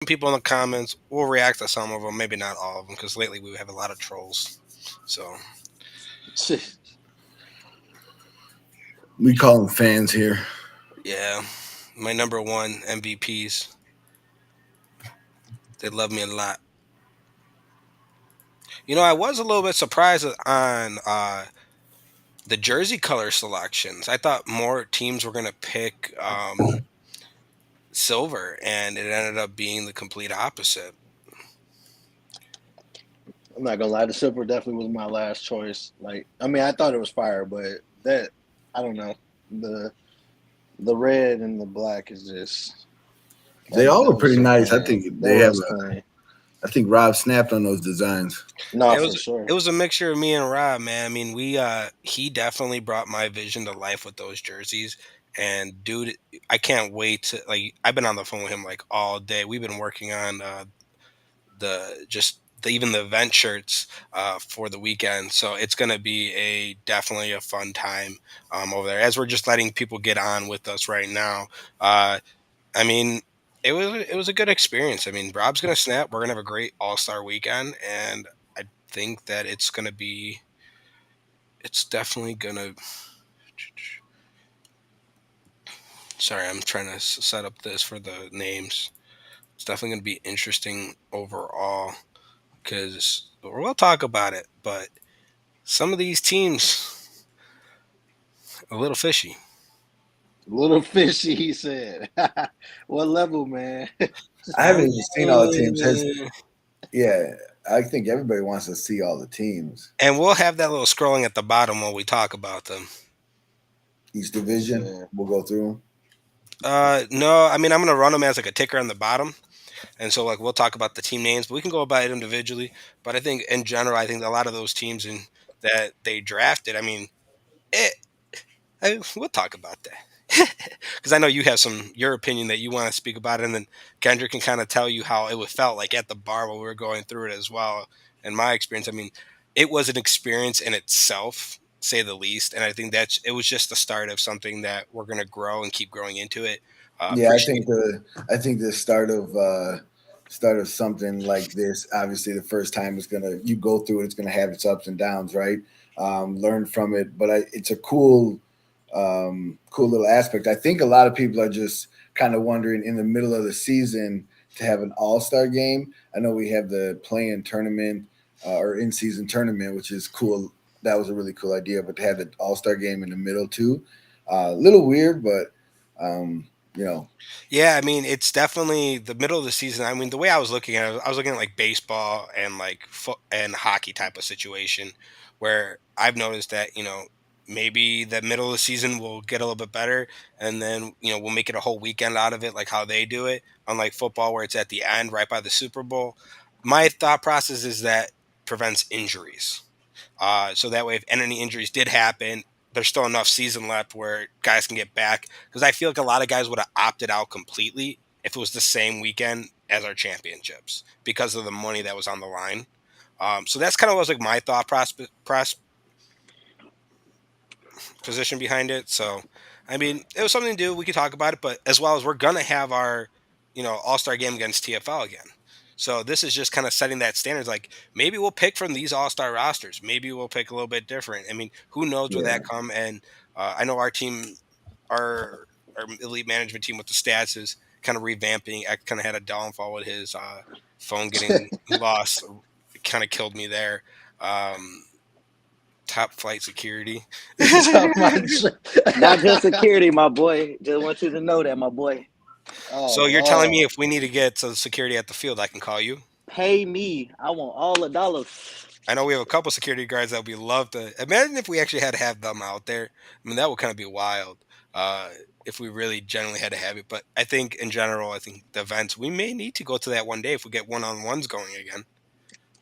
People in the comments. We'll react to some of them, maybe not all of them, because lately we have a lot of trolls. So We call them fans here. yeah, my number one MVPs. They love me a lot. I was a little bit surprised on the jersey color selections. I thought more teams were going to pick silver, and it ended up being the complete opposite. I'm not gonna lie, the silver definitely was my last choice. Like, I mean, I thought it was fire, but that I don't know the the red and the black is just They all that look was pretty so nice. I clean. think That they have was a. clean. I think Rob snapped on those designs. No, It for was it sure. was a mixture of me and Rob, man. I mean, we he definitely brought my vision to life with those jerseys. And dude, I can't wait to like. I've been on the phone with him like all day. We've been working on even the event shirts for the weekend. So it's gonna be a definitely a fun time over there as we're just letting people get on with us right now. Uh, I mean, it was a good experience. I mean, Rob's gonna snap. We're gonna have a great All Star weekend, and I think that it's definitely gonna. Sorry, I'm trying to set up this for the names. It's definitely gonna be interesting overall because we'll talk about it, but some of these teams a little fishy. Little fishy, he said. What level, man? I I haven't even seen all the teams. mean, Yeah, I think everybody wants to see all the teams. and we'll have that little scrolling at the bottom when we talk about them. Each division, Yeah. we'll go through them. No, I mean I'm gonna run them as like a ticker on the bottom, and so like we'll talk about the team names, but we can go about it individually. But I think in general, I think a lot of those teams that they drafted, I mean, it, we'll talk about that because I know you have your opinion that you want to speak about it, and then Kendrick can kind of tell you how it felt like at the bar while we were going through it as well. In my experience, I mean, it was an experience in itself, say the least, and I think it was just the start of something that we're going to grow and keep growing into it. Yeah, Appreciate. I think the start of something like this. Obviously, the first time is gonna you go through it. It's gonna have its ups and downs, right? Learn from it, but it's a cool little aspect. I think a lot of people are just kind of wondering in the middle of the season to have an All Star game. I know we have the play-in tournament or in-season tournament, which is cool. That was a really cool idea, but to have the All Star game in the middle too, a little weird, but um, you know, Yeah, I mean, it's definitely the middle of the season. I mean, the way I was looking at it, I was looking at like baseball and like and hockey type of situation, where I've noticed that maybe the middle of the season will get a little bit better, and then we'll make it a whole weekend out of it, like how they do it. Unlike football, where it's at the end, right by the Super Bowl. My thought process is that prevents injuries. So that way, if any injuries did happen, there's still enough season left where guys can get back. Because I feel like a lot of guys would have opted out completely if it was the same weekend as our championships because of the money that was on the line. So that's kind of was like my thought position behind it. So, I mean, it was something to do. We could talk about it, but as well as we're gonna have our, All Star game against TFL again. So this is just kind of setting that standards. Like maybe we'll pick from these All Star rosters. Maybe we'll pick a little bit different. I mean, who knows where yeah. that come? And I know our team, our elite management team with the stats is kind of revamping. I kind of had a downfall with his phone getting lost. It kind of killed me there. Um, Top flight security. Top my Not just security, my boy. Just want you to know that, my boy. So you're telling me Oh, if we need to get to security at the field, I can call you? Pay me. I want all the dollars. I know we have a couple security guards that would be love to. Imagine if we actually had to have them out there. I mean, that would kind of be wild uh, if we really generally had to have it. But I think in general, I think the events we may need to go to that one day if we get one on ones going again.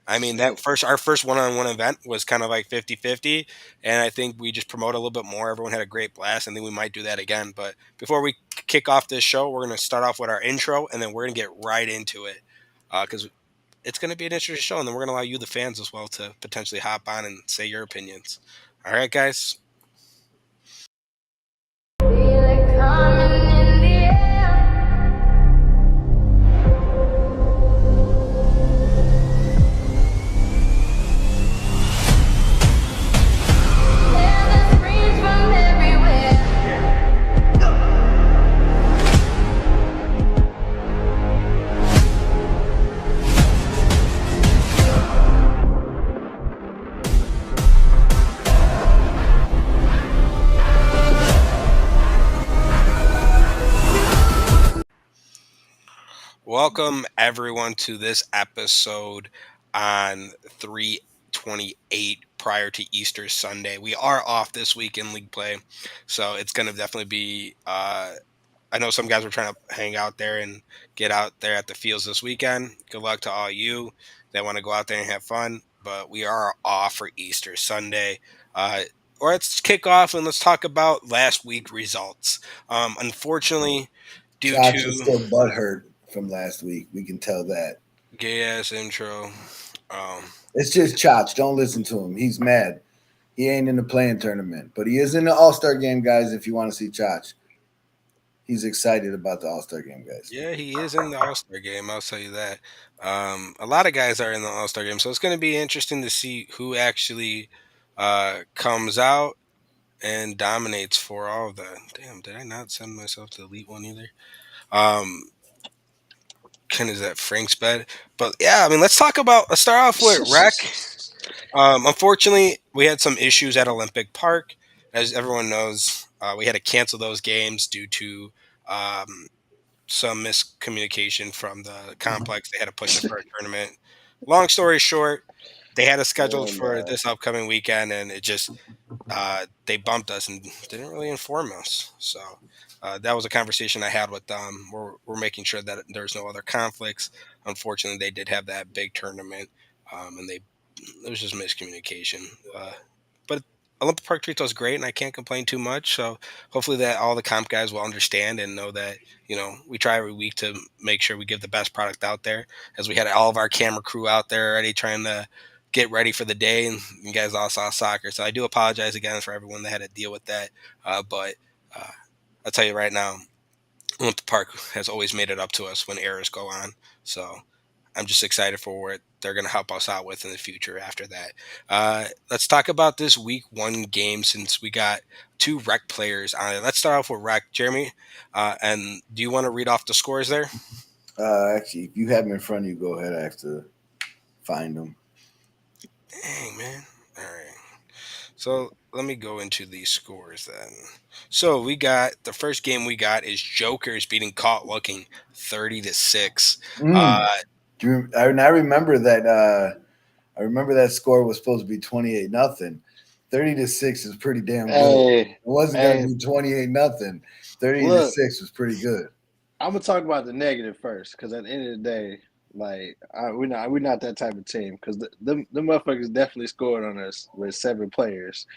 I mean, shit. our first one on one event was kind of like 50-50, and I think we just promote a little bit more. Everyone had a great blast. I think we might do that again. But before we kick off this show, we're going to start off with our intro, and then we're going to get right into it because it's going to be an interesting show, and then we're going to allow you, the fans, as well, to potentially hop on and say your opinions. All right, guys. Feel it coming in the air. welcome everyone to this episode on 3/28 prior to Easter Sunday. We are off this week in league play, so it's going to definitely be. I know some guys were trying to hang out there and get out there at the fields this weekend. Good luck to all you that want to go out there and have fun. But we are off for Easter Sunday. Uh, or let's kick off and let's talk about last week results. Unfortunately, due Josh is to still butthurt from last week. We can tell that. gay ass intro. It's just Chach. Don't listen to him. He's mad. He ain't in the playing tournament, but he is in the All-Star game, guys. If you want to see Chach, he's excited about the All-Star game, guys. Yeah, he is in the All Star game. I'll tell you that. A lot of guys are in the All Star game, so it's going to be interesting to see who actually comes out and dominates for all of the. Damn, did I not send myself to delete one either? Um, Ken is that Frank's bed, but yeah, I mean, let's talk about. Let's start off with Rec. Unfortunately, we had some issues at Olympic Park, as everyone knows. We had to cancel those games due to um, some miscommunication from the complex. They had to push it for a tournament. Long story short, they had us scheduled for this upcoming weekend, and it just they bumped us and didn't really inform us. So that was a conversation I had with them. We're making sure that there's no other conflicts. Unfortunately, they did have that big tournament, and it was just miscommunication. But Olympic Park treats us great, and I can't complain too much. So hopefully that all the comp guys will understand and know that we try every week to make sure we give the best product out there. As we had all of our camera crew out there already trying to get ready for the day, and you guys all saw soccer. So I do apologize again for everyone that had to deal with that. But I'll tell you right now, Olympic Park has always made it up to us when errors go on. So I'm just excited for what they're going to help us out with in the future after that. Let's talk about this week one game since we got two Rec players on it. Let's start off with Rec. Jeremy, and do you want to read off the scores there? Actually, if you have them in front of you, go ahead. I have to find them. Dang, man. All right. So let me go into these scores then. So we got the first game we got is Jokers beating Caught Looking 30-6. I remember that. I remember that score was supposed to be 28-0. 30-6 is pretty damn good. It wasn't going to be 28-0. 30-6 was pretty good. I'm gonna talk about the negative first, because at the end of the day, like we're not that type of team. Because the motherfuckers definitely scored on us with 7 players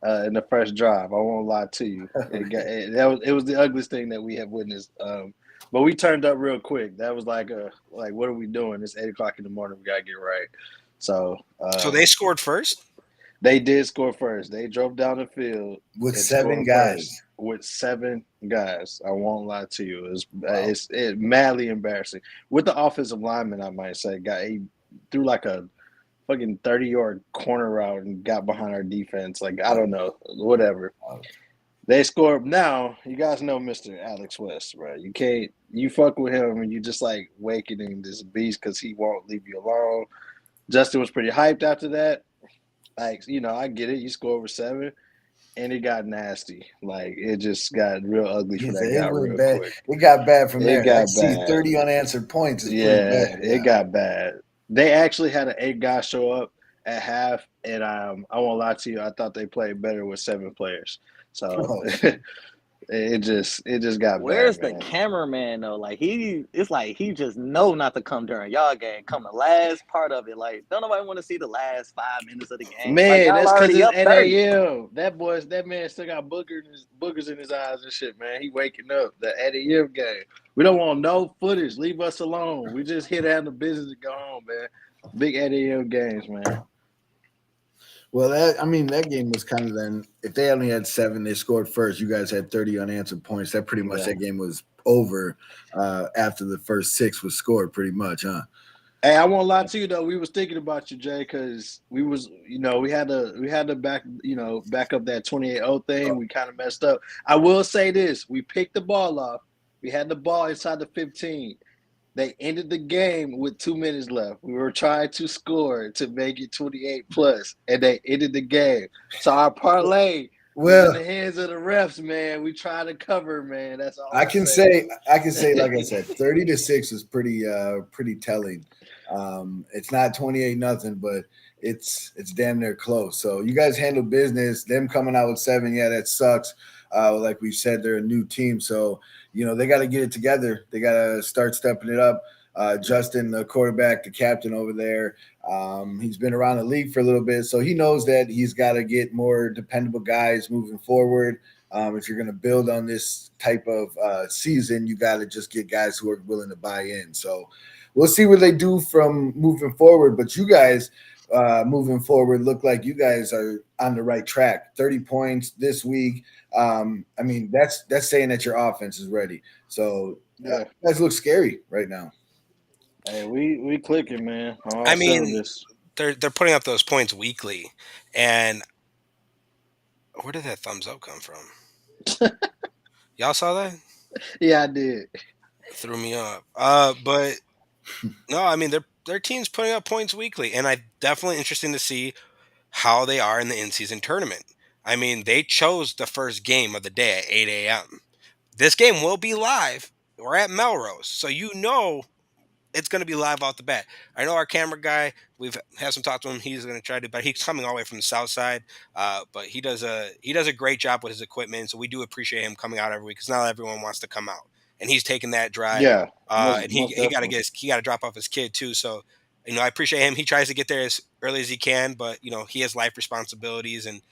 in the first drive. I won't lie to you. It was the ugliest thing that we have witnessed. But we turned up real quick. That was like what are we doing? It's 8:00 in the morning. We gotta get right. So they scored first. They did score first. They drove down the field with 7 guys. With 7 guys, I won't lie to you. It's madly embarrassing. With the offensive lineman, I might say, he threw like a fucking 30-yard corner route and got behind our defense. Like, I don't know, whatever. They scored. Now, you guys know Mr. Alex West, right? You fuck with him and you just like awakening this beast because he won't leave you alone. Justin was pretty hyped after that. Like, I get it. You score over 7. And it got nasty. Like, it just got real ugly for that guy real bad. quick. It got bad from there. It got bad. 30 unanswered points is pretty bad. It got bad. They actually had an 8 guy show up at half, and I won't lie to you, I thought they played better with 7 players. So it just got Where's bad. the cameraman though? Like it's like he just know not to come during y'all game. Come the last part of it. Like, don't nobody want to see the last 5 minutes of the game. Man, like, that's because it's NAM. That man still got boogers in his eyes and shit, man. He waking up. The NAM game. We don't want no footage. Leave us alone. We just here to have the business to go home, man. Big NAM games, man. Well, that game was kind of then. If they only had 7, they scored first. You guys had 30 unanswered points. That pretty much that game was over after the first 6 was scored, pretty much, huh? Hey, I won't lie to you though. We was thinking about you, Jay, because we had to back up that 28-0 thing. We kind of messed up. I will say this: we picked the ball off. We had the ball inside the 15. They ended the game with 2 minutes left. We were trying to score to make it 28 plus, and they ended the game. So our parlay Well, in the hands of the refs, man. We try to cover, man. That's all I I'm can saying. say, like I said, 30-6 is pretty telling. It's not 28-0, but it's damn near close. So you guys handle business. Them coming out with 7, yeah, that sucks. Like we said, they're a new team, so they got to get it together. They got to start stepping it up. Justin, the quarterback, the captain over there, he's been around the league for a little bit, so he knows that he's got to get more dependable guys moving forward. If you're going to build on this type of season, you got to just get guys who are willing to buy in. So we'll see what they do from moving forward. But you guys moving forward look like you guys are on the right track. 30 points this week. I mean, that's saying that your offense is ready. So Yeah. you guys look scary right now. Hey, we clicking, man. All I mean, cylinders. they're putting up those points weekly, and where did that thumbs up come from? Y'all saw that? Yeah, I did. Threw me up. But no, I mean their team's putting up points weekly, and I definitely interesting to see how they are in the in-season tournament. I mean, they chose the first game of the day at 8 a.m. This game will be live. We're at Melrose, so it's going to be live off the bat. I know our camera guy. We've had some talk to him. He's going to try to, but he's coming all the way from the south side. But he does a great job with his equipment. So we do appreciate him coming out every week because not everyone wants to come out, and he's taking that drive. Yeah, And he got to drop off his kid too. So I appreciate him. He tries to get there as early as he can, but he has life responsibilities, and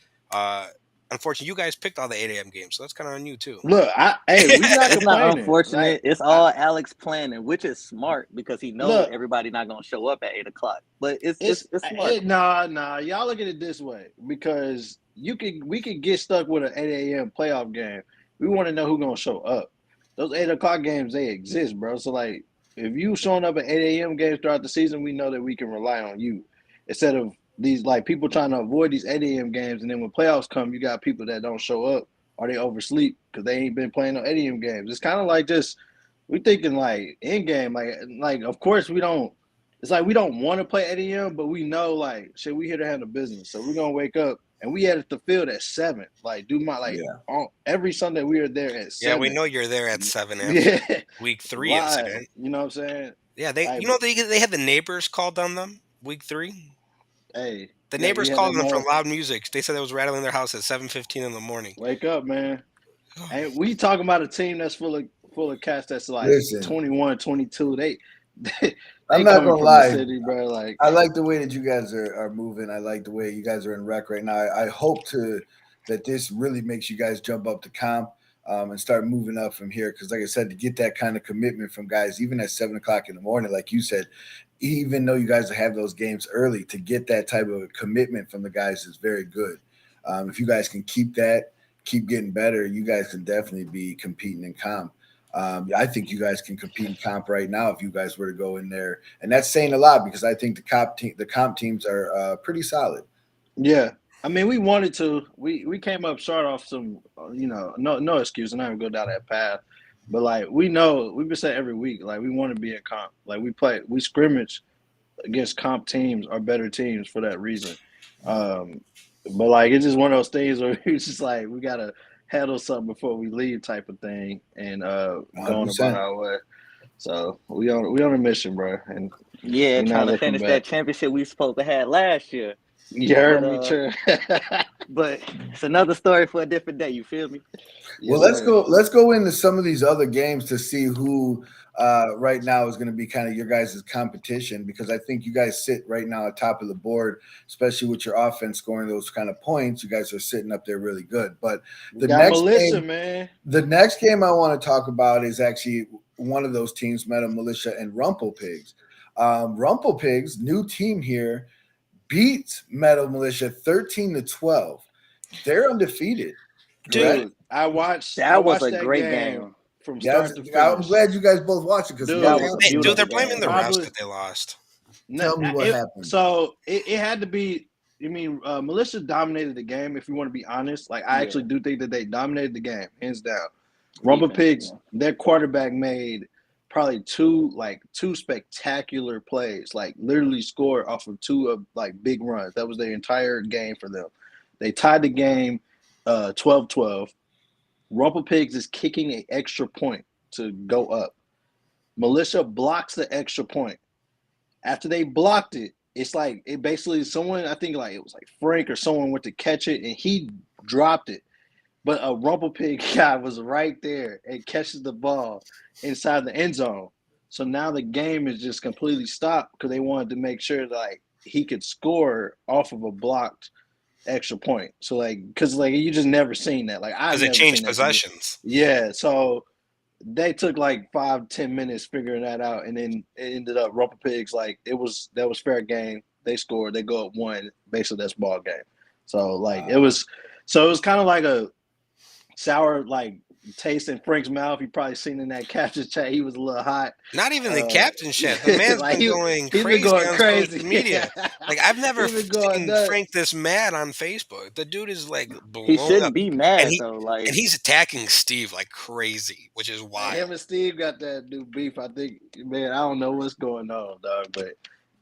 unfortunately, you guys picked all the 8 a.m. games, so that's kind of on you too. Look, we not It's not complaining. unfortunate. Like, it's all Alex planning, which is smart because he knows Look. everybody not gonna show up at 8 o'clock. But it's smart. Nah. Y'all look at it this way because we could get stuck with an 8 a.m. playoff game. We want to know who's gonna show up. Those 8 o'clock games, they exist, bro. So like, if you showing up at 8 a.m. games throughout the season, we know that we can rely on you instead of these like people trying to avoid these 8 a.m. games, and then when playoffs come, you got people that don't show up or they oversleep because they ain't been playing no 8 a.m. games. It's kind of like just we thinking like in game, like of course we don't. It's like we don't want to play 8 a.m., but we know like shit, we here to handle business, so we're gonna wake up and we at the field at 7. Like on every Sunday we are there at 7. Yeah, we know you're there at 7 Yeah, week 3 Live, incident. you know what I'm saying? Yeah, they had the neighbors called on them week 3. Hey, The neighbors called them for loud music. They said it was rattling their house at 7:15 in the morning. Wake up, man! Hey, we talking about a team that's full of cats that's like 21, 22. They I'm not gonna lie, the city, bro. Like I like the way that you guys are moving. I like the way you guys are in rec right now. I hope that this really makes you guys jump up to comp and start moving up from here. Because like I said, to get that kind of commitment from guys, even at 7 o'clock in the morning, like you said, even though you guys have those games early, to get that type of commitment from the guys is very good. If you guys can keep getting better, you guys can definitely be competing in comp. I think you guys can compete in comp right now if you guys were to go in there, and that's saying a lot because I think the comp teams are pretty solid. Yeah, I mean we wanted to. We came up short off some, no excuse. I'm not gonna go down that path, but like we've been saying every week, like we want to be in comp. Like we scrimmage against comp teams or better teams for that reason. But like it's just one of those things where it's just like we gotta handle something before we leave type of thing and going about our way. So we on a mission, bro. And trying to finish that championship we supposed to have last year. You heard me, true. But it's another story for a different day. You feel me? Well, let's go into some of these other games to see who right now is going to be kind of your guys' competition, because I think you guys sit right now at top of the board, especially with your offense scoring those kind of points. You guys are sitting up there really good. But the next game I want to talk about is actually one of those teams, Metal Militia and Rumple Pigs. Rumple Pigs, new team here, beats Metal Militia 13-12. They're undefeated. Dude, correct? I watched that great game. From start to finish. I'm glad you guys both watched it because they're blaming the refs that they lost. Tell me what happened. So it had to be. I mean, Militia dominated the game. If you want to be honest, like I actually do think that they dominated the game, hands down. Rumble Pigs, their quarterback made probably two spectacular plays, like literally scored off of two of like big runs. That was their entire game for them. They tied the game. 12-12. Rumple Pigs is kicking an extra point to go up. Militia blocks the extra point. After they blocked it, it's like it basically someone, I think like it was like Frank or someone went to catch it and he dropped it. But a Rumple Pig guy was right there and catches the ball inside the end zone. So now the game is just completely stopped because they wanted to make sure like he could score off of a blocked extra point. So like, because like you just never seen that. Like I've Because it never changed seen that. possessions. Yeah. So they took like 5-10 minutes figuring that out, and then it ended up Rumple Pigs like that was fair game. They scored. They go up 1. Basically, that's ball game. So like it was kind of like a sour like taste in Frank's mouth. You probably seen in that caption chat. He was a little hot. Not even the captain shit. The man's like been going he's crazy been going on crazy. social media. Like I've never He's been going seen nuts. Frank this mad on Facebook. The dude is like blown He shouldn't up. be mad And though. Like he's attacking Steve like crazy, which is Him wild. and Steve got that new beef. I think, man, I don't know what's going on, dog. But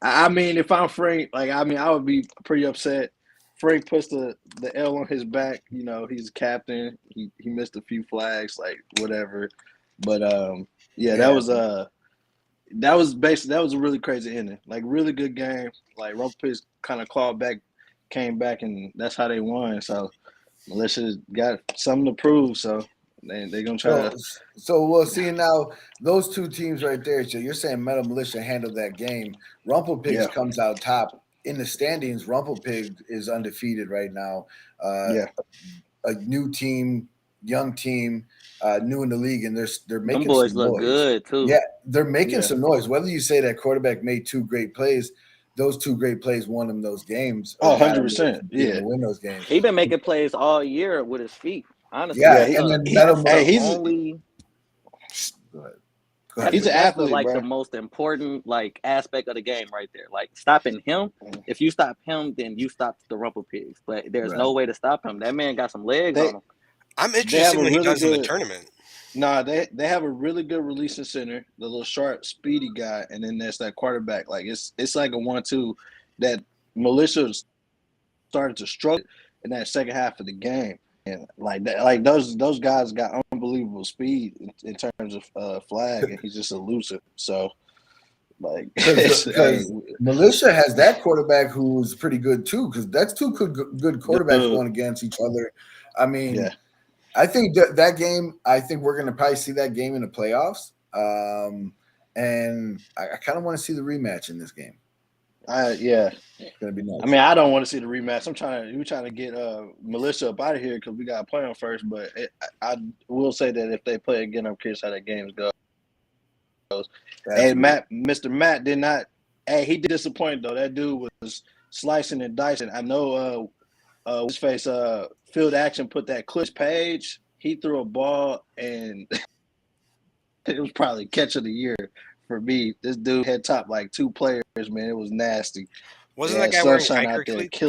I mean, if I'm Frank, like, I mean, I would be pretty upset. Frank puts the L on his back. You know, he's captain. He missed a few flags, like whatever. But yeah, that was basically that was a really crazy ending. Like really good game. Like Rumble Pigs kind of clawed back, came back, and that's how they won. So Militia got something to prove. So they're gonna try to. So we'll see now those two teams right there. So you're saying Metal Militia handled that game. Rumple Pigs comes out top in the standings. Rumple Pig is undefeated right now. A new team, young team, new in the league, and they're making them boys some look noise. good too. Yeah, they're making some noise. Whether you say that quarterback made 2 great plays, those 2 great plays won them those games. 100%. Yeah, win those games. He been making plays all year with his feet. Honestly, Yeah, and then he's only. He's an athlete, like bro. the most important like aspect of the game right there. Like stopping him. If you stop him, then you stop the Rumple Pigs. But there's no way to stop him. That man got some legs on him. I'm interested in what he does in the tournament. Nah, they have a really good releasing center, the little sharp, speedy guy, and then there's that quarterback. Like it's like a 1-2 that Militia started to struggle in that second half of the game. And like that, like those guys got unbelievable speed in terms of flag, and he's just elusive. So, like, because Militia has that quarterback who's pretty good too. Because that's 2 good quarterbacks going against each other. I mean, I think that game. I think we're going to probably see that game in the playoffs. And I kind of want to see the rematch in this game. It's gonna be nice. I mean, I don't want to see the rematch. We're trying to get Militia up out of here because we got to play them first. But I will say that if they play again, I'm curious how that game goes. And Mr. Matt did not. Hey, he did disappoint though. That dude was slicing and dicing. I know. His face. Field Action put that Cliff Page. He threw a ball and it was probably catch of the year. For me, this dude had topped like 2 players, man. It was nasty. Wasn't that guy wearing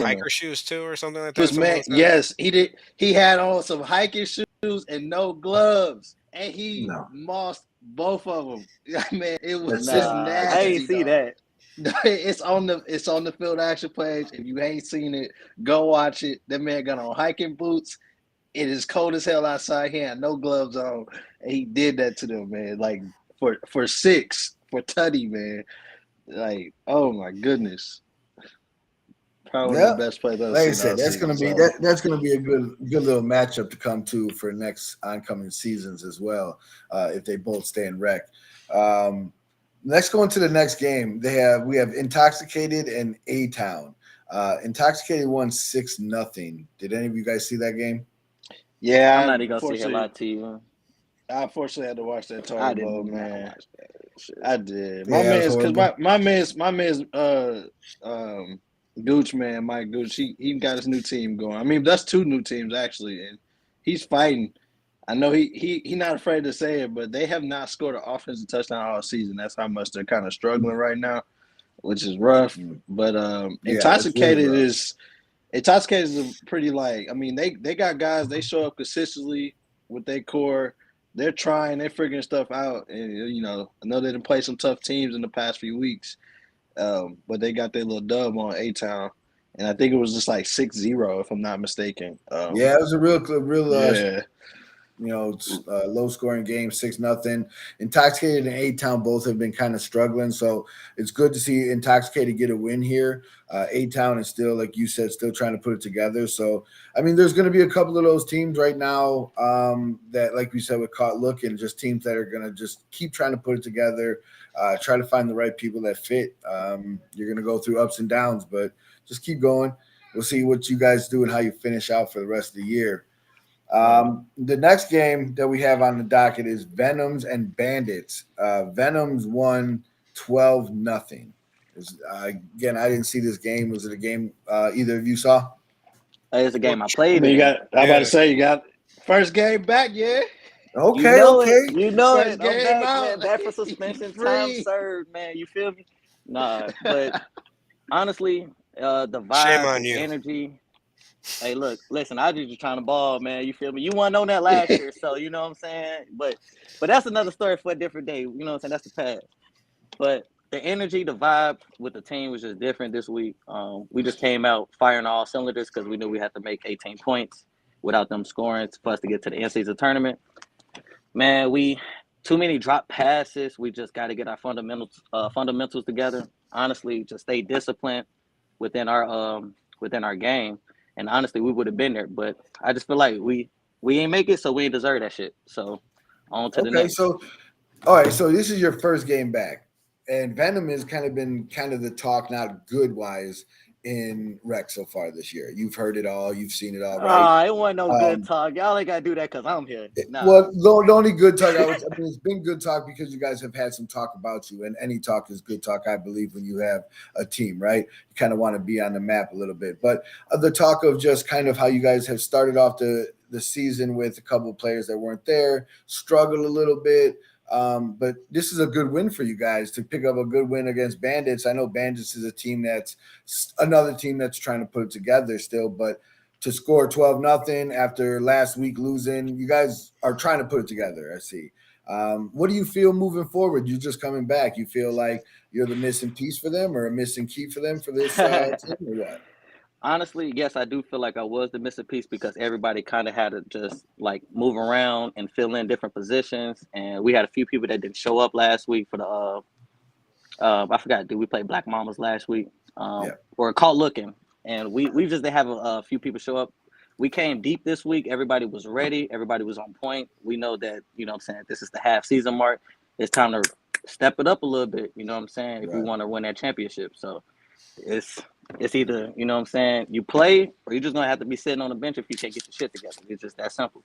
hiker shoes too, or something like that? Man, yes, he did. He had on some hiking shoes and no gloves, and he mossed both of them. Man, it was just nasty. I ain't see that. It's on the Field Action page. If you ain't seen it, go watch it. That man got on hiking boots. It is cold as hell outside. He had no gloves on, and he did that to them, man. Like. For 6 for Tutty, man. Like, oh my goodness. Probably the best play that like I said, that's gonna be a good little matchup to come to for next oncoming seasons as well, if they both stay in rec. Let's go into the next game. We have Intoxicated and A-Town. Intoxicated won 6-0. Did any of you guys see that game? Yeah, I'm not even gonna say a lot to you. I unfortunately had to watch that tournament, man. I did. My man's Gooch, man, Mike Gooch. He got his new team going. I mean, that's 2 new teams actually, and he's fighting. I know he not afraid to say it, but they have not scored an offensive touchdown all season. That's how much they're kind of struggling right now, which is rough. But Intoxicated really is a pretty like. I mean, they got guys. They show up consistently with their core. They're trying, they're figuring stuff out, and you know, I know they didn't play some tough teams in the past few weeks, but they got their little dub on A-Town, and I think it was just like 6-0, if I'm not mistaken. Yeah, it was a real Yeah. Low scoring game, 6-0. Intoxicated and A-Town both have been kind of struggling, so it's good to see Intoxicated get a win here. A-Town is still, like you said, still trying to put it together. So, I mean, there's going to be a couple of those teams right now that, like we said, with Caught Looking, just teams that are going to just keep trying to put it together, try to find the right people that fit. You're going to go through ups and downs, but just keep going. We'll see what you guys do and how you finish out for the rest of the year. The next game that we have on the docket is Venoms and Bandits. Venoms won 12-0. Again, I didn't see this game. Was it a game either of you saw? It's a game I played You in. got. I'm about to say you got first game back, yeah. Okay, You know okay. it. You know First it. I'm game back, out. man. Back for suspension time served, man. You feel me? Nah, but honestly, the Shame vibe, on the you. energy. Hey, look, listen, I just trying to ball, man. You feel me? You weren't on that last year, so you know what I'm saying? But that's another story for a different day. You know what I'm saying? That's the past. But the energy, the vibe with the team was just different this week. We just came out firing all cylinders because we knew we had to make 18 points without them scoring for us to get to the in-season tournament. Man, we too many drop passes. We just got to get our fundamentals together. Honestly, just stay disciplined within our game. And honestly, we would have been there. But I just feel like we ain't make it, so we ain't deserve that shit. So on to the Okay, next. so all right, so this is your first game back, and Venom has kind of been the talk, not good wise, in rec so far this year. You've heard it all, you've seen it all, right? It wasn't no good talk. Y'all ain't gotta do that because I'm here. Nah. Well, the only good talk I mean, it's been good talk because you guys have had some talk about you, and any talk is good talk, I believe, when you have a team, right? You kind of want to be on the map a little bit. But the talk of just kind of how you guys have started off the season with a couple of players that weren't there, struggled a little bit. But this is a good win for you guys to pick up a good win against Bandits. I know Bandits is a team that's another team that's trying to put it together still, but to score 12-0 after last week losing, you guys are trying to put it together. I see. What do you feel moving forward? You're just coming back. You feel like you're the missing piece for them or a missing key for them for this team or what? Honestly, yes, I do feel like I was the missing piece because everybody kind of had to just like move around and fill in different positions. And we had a few people that didn't show up last week for the I forgot, did we play Black Mamas last week? Or Caught Looking. And we just didn't have a few people show up. We came deep this week. Everybody was ready. Everybody was on point. We know that, you know what I'm saying, this is the half season mark. It's time to step it up a little bit, you know what I'm saying, if we want to win that championship. So it's either, you know what I'm saying, you play or you're just going to have to be sitting on the bench if you can't get your shit together. It's just that simple.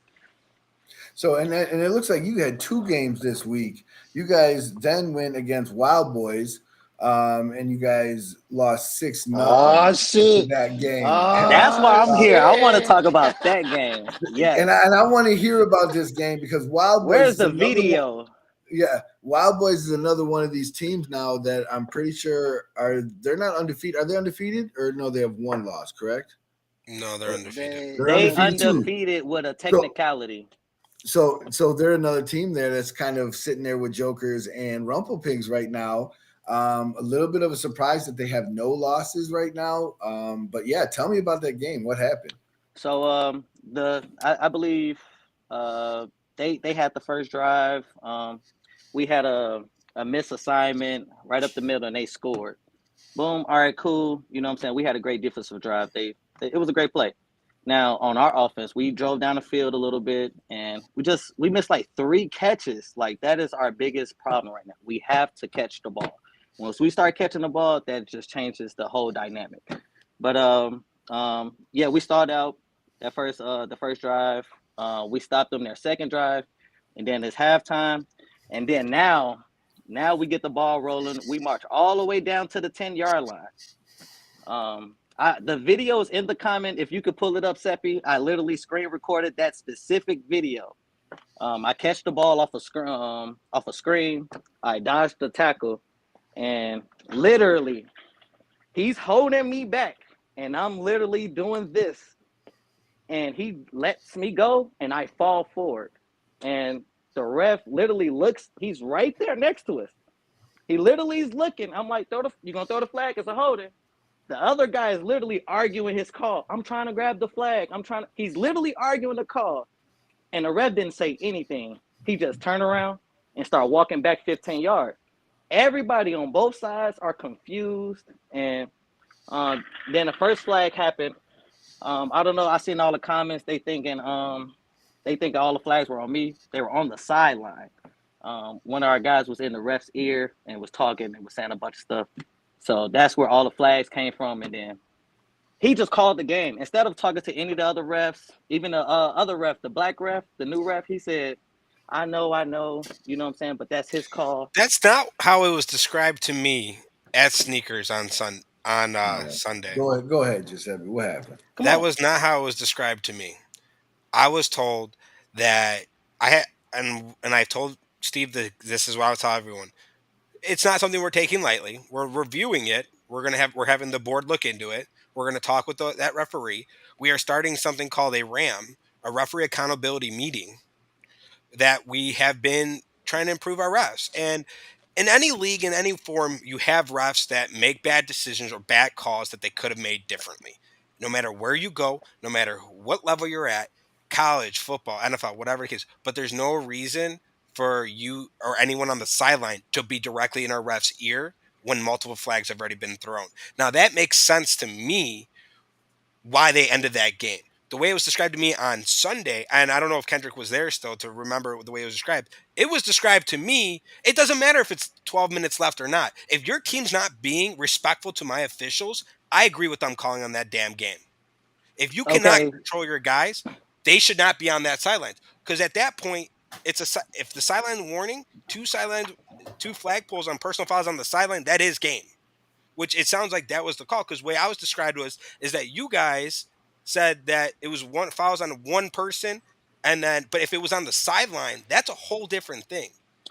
So, and it looks like you had two games this week. You guys then went against Wild Boys, and you guys lost 6-0 shit. that game. That's why I'm here. I want to talk about that game. Yeah. And I want to hear about this game because Wild Boys. Where's the video? Yeah, Wild Boys is another one of these teams now that I'm pretty sure they're not undefeated. Are they undefeated or no? They have one loss, correct? No, they're undefeated. They undefeated with a technicality. So they're another team there that's kind of sitting there with Jokers and Rumplepigs right now. A little bit of a surprise that they have no losses right now. But yeah, tell me about that game. What happened? So I believe they had the first drive. We had a misassignment right up the middle and they scored. Boom. All right, cool. You know what I'm saying? We had a great defensive drive. It was a great play. Now on our offense, we drove down the field a little bit and we missed like 3 catches. Like that is our biggest problem right now. We have to catch the ball. Once we start catching the ball, that just changes the whole dynamic. But yeah, we started out the first drive. We stopped them their second drive, and then it's halftime. And then now we get the ball rolling. We march all the way down to the 10-yard line. The video is in the comment. If you could pull it up, Seppi, I literally screen recorded that specific video. I catch the ball off a screen. I dodged the tackle, and literally, he's holding me back, and I'm literally doing this, and he lets me go, and I fall forward, and the ref literally looks. He's right there next to us. He literally is looking. I'm like, you gonna throw the flag? It's a holding. The other guy is literally arguing his call. I'm trying to grab the flag. He's literally arguing the call. And the ref didn't say anything. He just turned around and started walking back 15 yards. Everybody on both sides are confused. And then the first flag happened. I don't know. I seen all the comments. They think all the flags were on me. They were on the sideline. One of our guys was in the ref's ear and was talking and was saying a bunch of stuff. So that's where all the flags came from. And then he just called the game. Instead of talking to any of the other refs, even the other ref, the black ref, the new ref, he said, I know, you know what I'm saying? But that's his call. That's not how it was described to me at Sneakers on Sunday. Go ahead, Giuseppe. What happened? That was not how it was described to me. I was told that I had, and I told Steve that this is what I would tell everyone. It's not something we're taking lightly. We're reviewing it. We're having the board look into it. We're going to talk with that referee. We are starting something called a RAM, a referee accountability meeting, that we have been trying to improve our refs. And in any league, in any form, you have refs that make bad decisions or bad calls that they could have made differently. No matter where you go, no matter what level you're at, college, football, NFL, whatever it is. But there's no reason for you or anyone on the sideline to be directly in our ref's ear when multiple flags have already been thrown. Now, that makes sense to me why they ended that game. The way it was described to me on Sunday, and I don't know if Kendrick was there still to remember the way it was described. It was described to me, it doesn't matter if it's 12 minutes left or not. If your team's not being respectful to my officials, I agree with them calling on that damn game. If you cannot control your guys, they should not be on that sideline. Because at that point, if the sideline warning, two flag pulls on personal fouls on the sideline, that is game. Which it sounds like that was the call. Because the way I was described is that you guys said that it was fouls on one person, but if it was on the sideline, that's a whole different thing.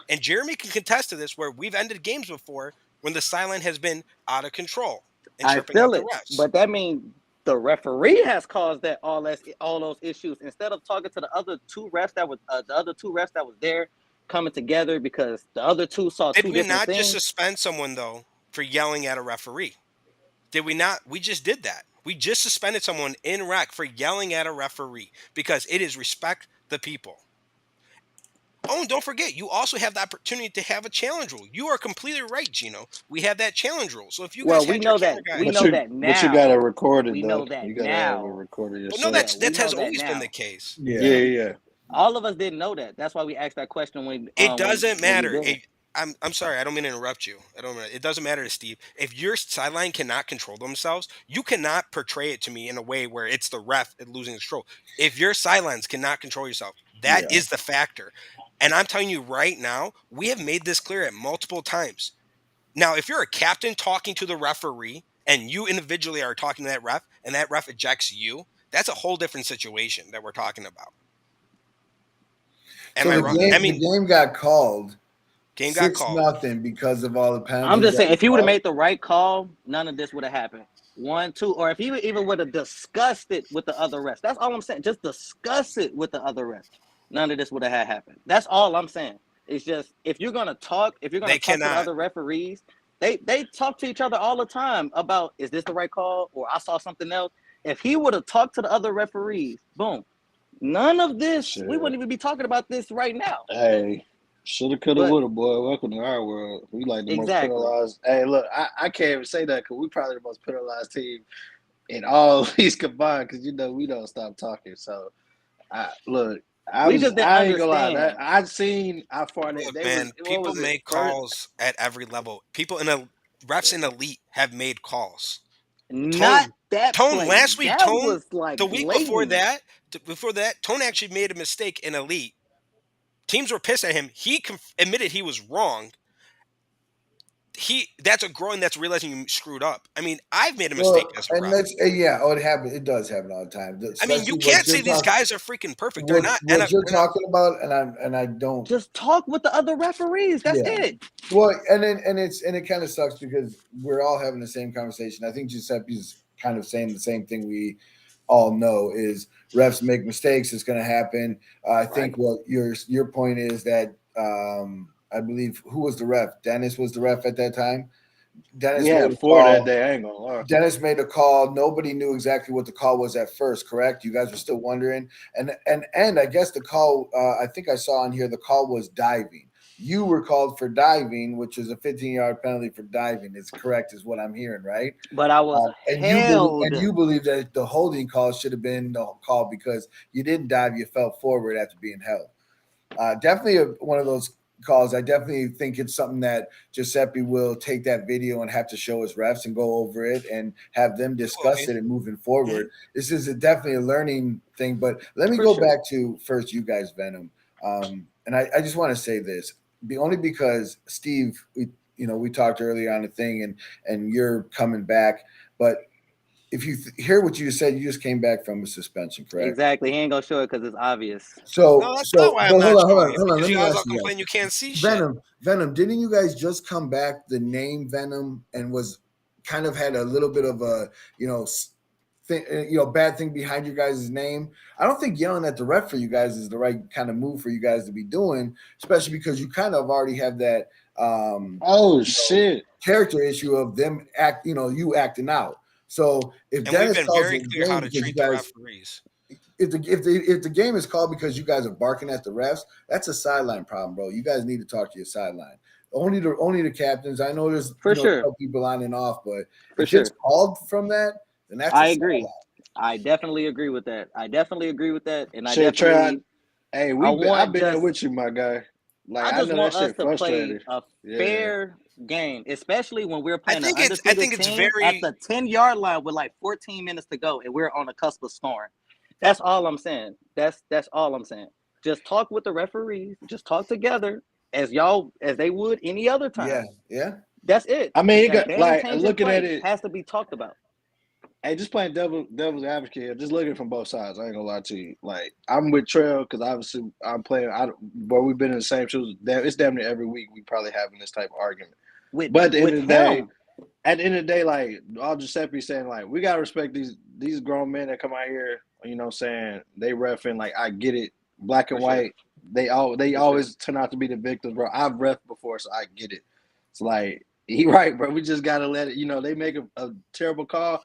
And Jeremy can contest to this, where we've ended games before when the sideline has been out of control and tripping out the refs. But that means the referee has caused all those issues. Instead of talking to the other two refs that was there, coming together because the other two saw two different things. Did we not just suspend someone though for yelling at a referee? Did we not? We just did that. We just suspended someone in rec for yelling at a referee because it is respect the people. Oh, and don't forget, you also have the opportunity to have a challenge rule. You are completely right, Gino. We have that challenge rule. So if you guys we know that now. But you got to record it. We know that you got to have it recorded yourself. Well, no, that has always been the case. Yeah. All of us didn't know that. That's why we asked that question when. It doesn't matter. I'm sorry. I don't mean to interrupt you. It doesn't matter to Steve. If your sideline cannot control themselves, you cannot portray it to me in a way where it's the ref losing control. If your sidelines cannot control yourself, that is the factor. And I'm telling you right now, we have made this clear at multiple times. Now, if you're a captain talking to the referee and you individually are talking to that ref and that ref ejects you, that's a whole different situation that we're talking about. Am I wrong? The game got called. Game got called. 6-0 because of all the penalties. I'm just saying, if he would have made the right call, none of this would have happened. 1, 2, or if he even would have discussed it with the other refs. That's all I'm saying. Just discuss it with the other refs. None of this would have happened. That's all I'm saying. It's just if you're gonna talk to the other referees, they talk to each other all the time about, is this the right call or I saw something else. If he would have talked to the other referees, boom, none of this. We wouldn't even be talking about this right now. Hey. Shoulda, coulda, woulda, boy. Welcome to our world. We like the most penalized. Hey, look, I can't even say that because we probably the most penalized team in all these combined because, we don't stop talking. So, I ain't gonna lie. I've seen how far people make calls at every level. Refs in elite have made calls. Not that Tone last week. Tone was like the week blatant. before that, Tone actually made a mistake in elite. Teams were pissed at him. He admitted he was wrong. That's realizing you screwed up. I mean, I've made a mistake as well. It happens. It does happen all the time. You can't say these guys are freaking perfect. They're not. What you're talking about, and I don't just talk with the other referees. That's it. Well, and it kind of sucks because we're all having the same conversation. I think Giuseppe's kind of saying the same thing we all know is refs make mistakes. It's going to happen. I think what your point is that I believe who was the ref? Dennis was the ref at that time. Dennis We made had a four that call. day. I ain't gonna lie. Dennis made a call. Nobody knew exactly what the call was at first. Correct? You guys were still wondering. And I guess the call. I think I saw on here the call was diving. You were called for diving, which is a 15-yard penalty for diving. Is correct, is what I'm hearing, right? But I was held. And you believe that the holding call should have been the call because you didn't dive, you fell forward after being held. Definitely one of those calls. I definitely think it's something that Giuseppe will take that video and have to show his refs and go over it and have them discuss it and moving forward. This is definitely a learning thing. But let me For go sure. back to first you guys, Venom. And I just want to say this, only because Steve, we talked earlier on the thing and you're coming back, but if you hear what you just said, you just came back from a suspension, correct? Exactly. He ain't gonna show it because it's obvious. No, that's not why I'm But not showing it. hold on. Because Let you me guys ask all you guys. complain you can't see shit. Venom, didn't you guys just come back? The name Venom and was kind of had a little bit of a bad thing behind your guys' name. I don't think yelling at the ref for you guys is the right kind of move for you guys to be doing, especially because you kind of already have that Shit. character issue of them you acting out. So if And Dennis we've been calls very it a clear game how to because you treat the guys, referees. if the game is called because you guys are barking at the refs, that's a sideline problem, bro. You guys need to talk to your sideline. Only the captains. I know there's For sure. people on and off, but For if sure. it's called from that, then that's I a agree. sideline. I definitely agree with that. And Shit, Trey, I I've been there just with you, my guy. Like I I just know that want us shit to play frustrated. a Yeah. fair game, especially when we're I playing an think undefeated it's team at very the 10-yard line with like 14 minutes to go, and we're on the cusp of scoring. That's all I'm saying. That's all I'm saying. Just talk with the referees. Just talk together as they would any other time. Yeah. That's it. I mean, you That got like game-changing looking at play it. has to be talked about. Hey, just playing devil's advocate here, just looking from both sides. I ain't gonna lie to you. Like I'm with Trail because obviously I'm playing. But we've been in the same shoes. It's damn near every week we probably having this type of argument. But at the end of the day, like all Giuseppe saying, like we gotta respect these grown men that come out here. You know, saying they reffing. Like I get it, black and white. They always turn out to be the victims, bro. I've ref before, so I get it. It's like he right, bro. We just gotta let it. They make a terrible call.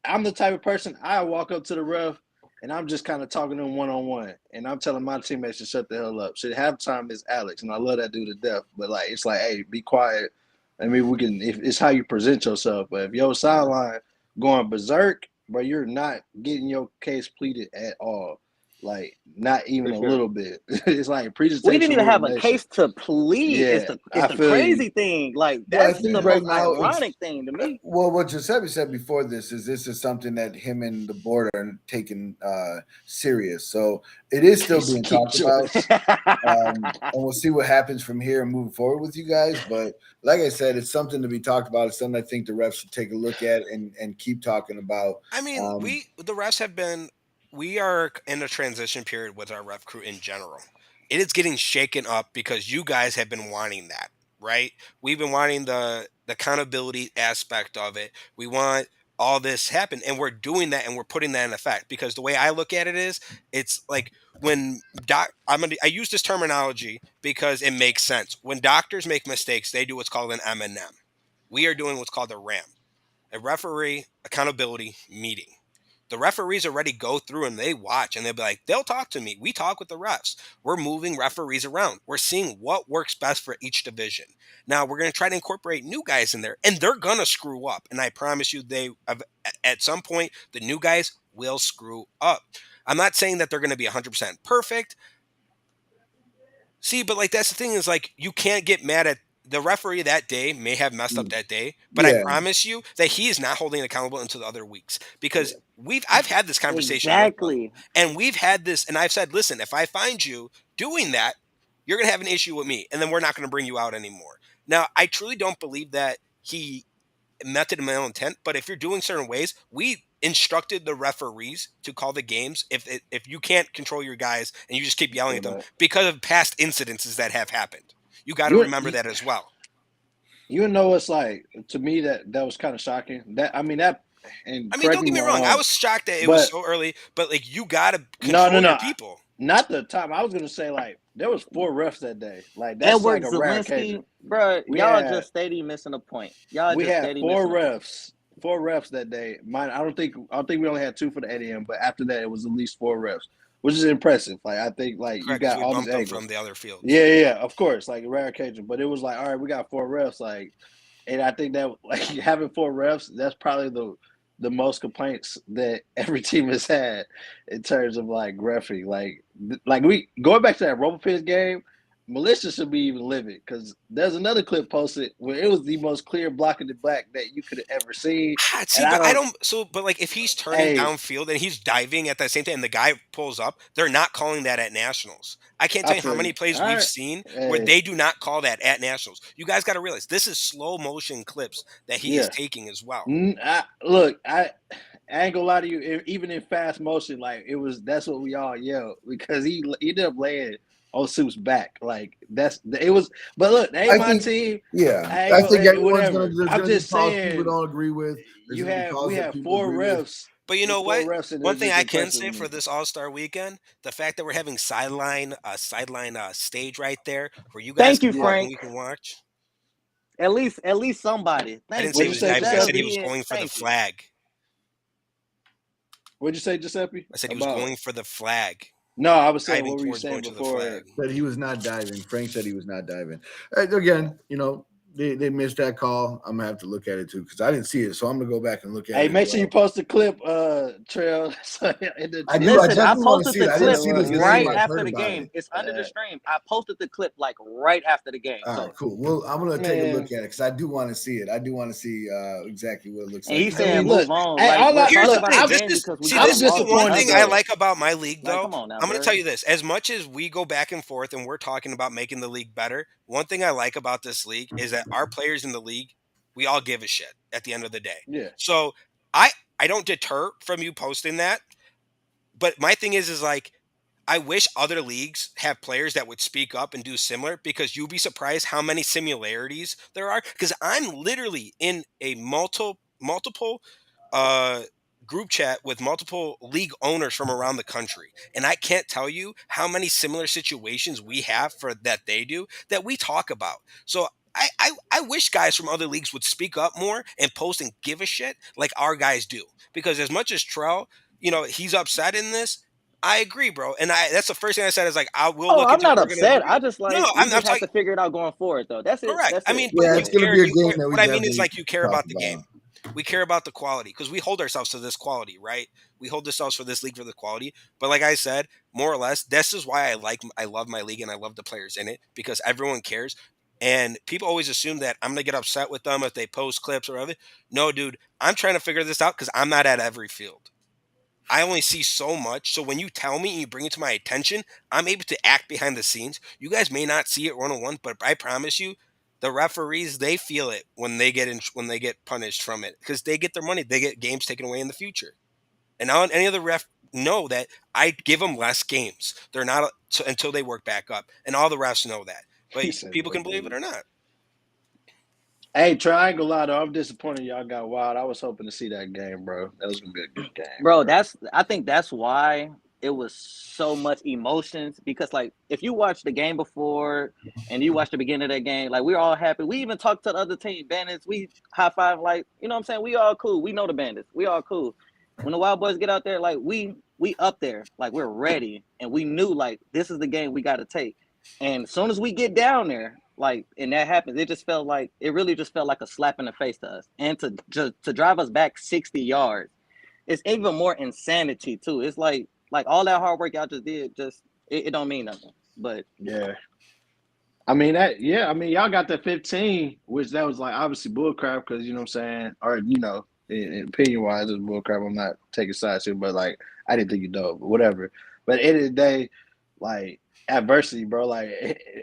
I'm the type of person I walk up to the ref and I'm just kind of talking to him one-on-one, and I'm telling my teammates to shut the hell up. Shit, halftime is Alex, and I love that dude to death. But like, it's like, hey, be quiet. I mean, we can. If it's how you present yourself, but if your sideline going berserk, bro, you're not getting your case pleaded at all. Like, not even a little bit. It's like presentation. We didn't even have a case to plead. Yeah, it's the crazy thing. Like that's the most ironic thing to me. Well, what Giuseppe said before this is something that him and the board are taking serious. So it is still being talked about, and we'll see what happens from here and moving forward with you guys. But like I said, it's something to be talked about. It's something I think the refs should take a look at and keep talking about. I mean, the refs have been. We are in a transition period with our ref crew in general. It is getting shaken up because you guys have been wanting that, right? We've been wanting the accountability aspect of it. We want all this happen, and we're doing that, and we're putting that in effect. Because the way I look at it is, it's like when I use this terminology because it makes sense. When doctors make mistakes, they do what's called an M&M. We are doing what's called a RAM, a referee accountability meeting. The referees already go through and they watch and they'll be like, they'll talk to me. We talk with the refs. We're moving referees around. We're seeing what works best for each division. Now we're going to try to incorporate new guys in there, and they're going to screw up. And I promise you, at some point, the new guys will screw up. I'm not saying that they're going to be 100% perfect. See, but like that's the thing is like you can't get mad at the referee that day may have messed up that day, but I promise you that he is not holding accountable into the other weeks because I've had this conversation with them, and we've had this, and I've said, listen, if I find you doing that, you're going to have an issue with me, and then we're not going to bring you out anymore. Now, I truly don't believe that he meant it in malintent, but if you're doing certain ways, we instructed the referees to call the games if you can't control your guys and you just keep yelling at them because of past incidences that have happened. You got to remember that as well. You know, it's like to me that was kind of shocking. And don't get me wrong. I was shocked that it was so early, but like you got to control your people. Not the time. I was gonna say like There was 4 refs that day. Like that's Edward like a rare occasion. Zelensky, bro, We y'all had just steady missing a point. Y'all we just had steady 4 missing a point. refs. 4 refs that day. Mine, I don't think we only had 2 for the 8 a.m. But after that, it was at least 4 refs, which is impressive. Like I think, like you Correct, because got we all these bumped them from angles. the other fields. Yeah, of course, like a rare occasion. But it was like, all right, we got 4 refs. Like, and I think that like having 4 refs, that's probably the most complaints that every team has had in terms of like referee. Like we going back to that RoboPiz game. Militia should be even livid because there's another clip posted where it was the most clear block in the black that you could have ever seen. See, And I but I don't. don't. So, but like, if he's turning Hey, downfield and he's diving at the same time, and the guy pulls up, they're not calling that at nationals. I can't I tell you how feel many you. plays All we've right. seen where Hey, they do not call that at nationals. You guys got to realize this is slow motion clips that he is yeah. taking as well. Look, I ain't gonna lie to you. Even in fast motion, like it was, that's what we all yelled because he ended up laying on Soup's back. Like it was. But look, they ain't I my think, team. yeah, I ain't I gonna think everyone's gonna. whatever. There's I'm gonna be just calls people saying don't agree with. There's gonna be calls we that have people 4 agree with. refs. But you There's know 4 what? refs, and it One was thing just I can impressive say to for me. this All Star weekend, the fact that we're having sideline stage right there where you guys Thank you, can Yeah. walk and we Frank. can watch. At least somebody. I didn't Thank say he What'd you you. was say, diving. I Instead of said he Giuseppe? was being going for the thank you. flag. What'd you say, Giuseppe? I said he was About going for the flag, no, I was saying diving what were you towards going saying to the before? flag. That he was not diving. Frank said he was not diving. Again, they missed that call. I'm gonna have to look at it too because I didn't see it. So I'm gonna go back and look at Hey, it as make sure you well. post the clip, Trail. in the I chat. do. I Listen, I definitely want to posted see it. the I didn't clip see the game. right I've after heard the about game. it. It's under the stream. I posted the clip like right after the game. All right, So, cool. Well, I'm gonna take a Man, look at it because I do want to see it. I do want to see exactly what it looks and like. he 'Cause I saying mean, look, move on. hey, Like we're Here's talking the look, about the thing. I'm This game is because we see. got I'm This to is the lost one disappointed thing I though. another. like about my league, Like, though. come on now, I'm going to bro. tell you this: as much as we go back and forth and we're talking about making the league better, one thing I like about this league is that our players in the league, we all give a shit at the end of the day. Yeah, So I don't deter from you posting that, but my thing is like I wish other leagues have players that would speak up and do similar because you'd be surprised how many similarities there are. Because I'm literally in a multiple uh, group chat with multiple league owners from around the country, and I can't tell you how many similar situations we have for that they do that we talk about. So. I wish guys from other leagues would speak up more and post and give a shit like our guys do. Because as much as Trell, he's upset in this, I agree, bro. And that's the first thing I said is like I will Oh, look I'm into it. not We're gonna upset. look at I it. just No, like we I'm just have talking to figure it out going forward though. That's it. correct. That's I it. mean, but yeah, you it's gonna care. be a You game care. that we What I mean is definitely like you care talk about the about. game. We care about the quality because we hold ourselves to this quality, right? We hold ourselves for this league for the quality. But like I said, more or less, this is why I love my league and I love the players in it because everyone cares. And people always assume that I'm gonna get upset with them if they post clips or whatever. No, dude, I'm trying to figure this out because I'm not at every field. I only see so much. So when you tell me and you bring it to my attention, I'm able to act behind the scenes. You guys may not see it 1-on-1, but I promise you, the referees they feel it when they get punished from it because they get their money. They get games taken away in the future. And now any other ref know that I give them less games. They're not until they work back up, and all the refs know that. But he said people more can believe it or games. not. Hey, Triangle Lie though, I'm disappointed y'all got wild. I was hoping to see that game, bro. That was gonna be a good game, Bro, bro. I think that's why it was so much emotions because like if you watch the game before and you watch the beginning of that game, like we were all happy. We even talked to the other team, bandits. We high five, like, you know what I'm saying? We all cool. We know the bandits. We all cool. When the wild boys get out there, like we up there, like we're ready. And we knew like this is the game we gotta take. And as soon as we get down there, like and that happens, it really just felt like a slap in the face to us. And to drive us back 60 yards it's even more insanity too. It's like all that hard work y'all just did, it don't mean nothing. But Yeah. I mean y'all got the 15, which that was like obviously bullcrap because you know what I'm saying, or in opinion wise, it's bullcrap. I'm not taking sides here, but like I didn't think you dope, but whatever. But at the end of the day, like adversity, bro. Like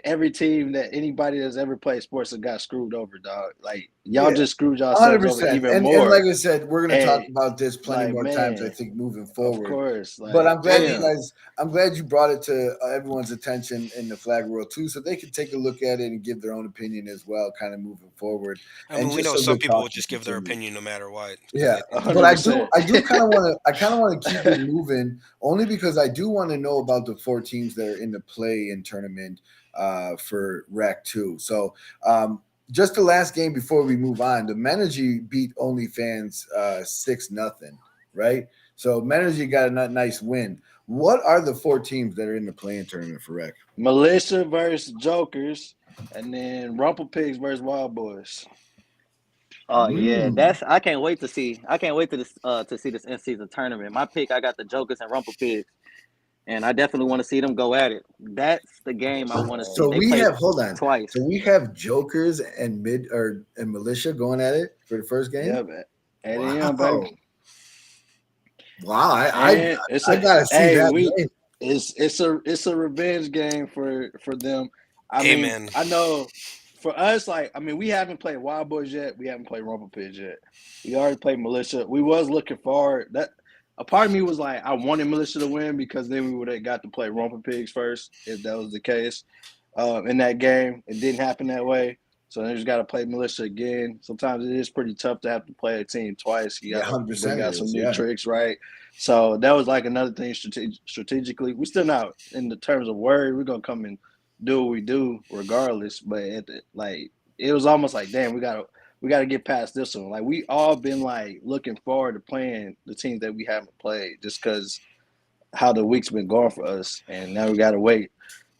every team that anybody that's ever played sports has got screwed over, dog. Like y'all Yeah, just screwed yourselves over 100%. even And like more. I said, we're going to talk And about this plenty like more times, I man, think, moving of forward. course, But like I'm glad you damn. guys. I'm glad you brought it to everyone's attention in the flag world too, so they can take a look at it and give their own opinion as well, kind of moving forward, I and mean, we just know so some the people talk will can just give their continue. opinion no matter what because Yeah, they think but hundred I percent. do kind of want to keep it moving only because I do want to know about the 4 teams that are in the play-in tournament for Rec too. So just the last game before we move on, the Menergy beat OnlyFans 6-0, right? So Menergy got a nice win. What are the 4 teams that are in the play-in tournament for Rec? Militia versus Jokers, and then Rumple Pigs versus Wild Boys. Oh yeah, I can't wait to see. I can't wait to see this in season tournament. My pick, I got the Jokers and Rumple Pigs, and I definitely want to see them go at it. That's the game I want to see. So They we played have twice. So we have Jokers and and Militia going at it for the first game. Yeah, man. 8 a.m., baby. Wow, I gotta see that. It's a revenge game for them. I mean, I know for us, like, I mean, we haven't played Wild Boys yet. We haven't played Rumble Pigs yet. We already played Militia. We was looking forward. That a part of me was like, I wanted Militia to win because then we would have got to play Rumble Pigs first if that was the case. In that game, it didn't happen that way. So then you just got to play Militia again. Sometimes it is pretty tough to have to play a team twice. You got some new tricks, right? So that was like another thing strategically. We're still not in the terms of worry. We're gonna come and do what we do regardless. But it was almost like, damn, we gotta get past this one. Like we all been like looking forward to playing the teams that we haven't played just because how the week's been going for us, and now we gotta wait.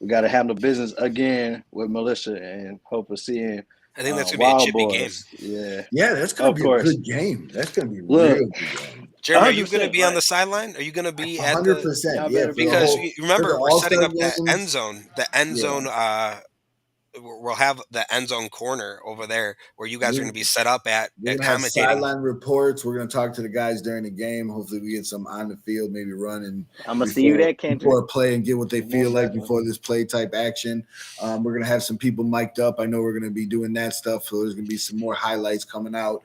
We got to handle business again with Militia and hope of seeing. I think that's gonna be a chippy game. Yeah, that's gonna be a good game. That's gonna be real good game. Jeremy, are you going to be on the sideline? Are you going to be at 100%? Yeah, because remember we're setting up that end zone. The end zone. We'll have the end zone corner over there where you guys are going to be set up at. We're going to have sideline reports. We're going to talk to the guys during the game. Hopefully, we get some on the field, maybe run and I'm gonna see you there, Kendrick, before play and get what they feel like before this play type action. We're going to have some people mic'd up. I know we're going to be doing that stuff, so there's going to be some more highlights coming out.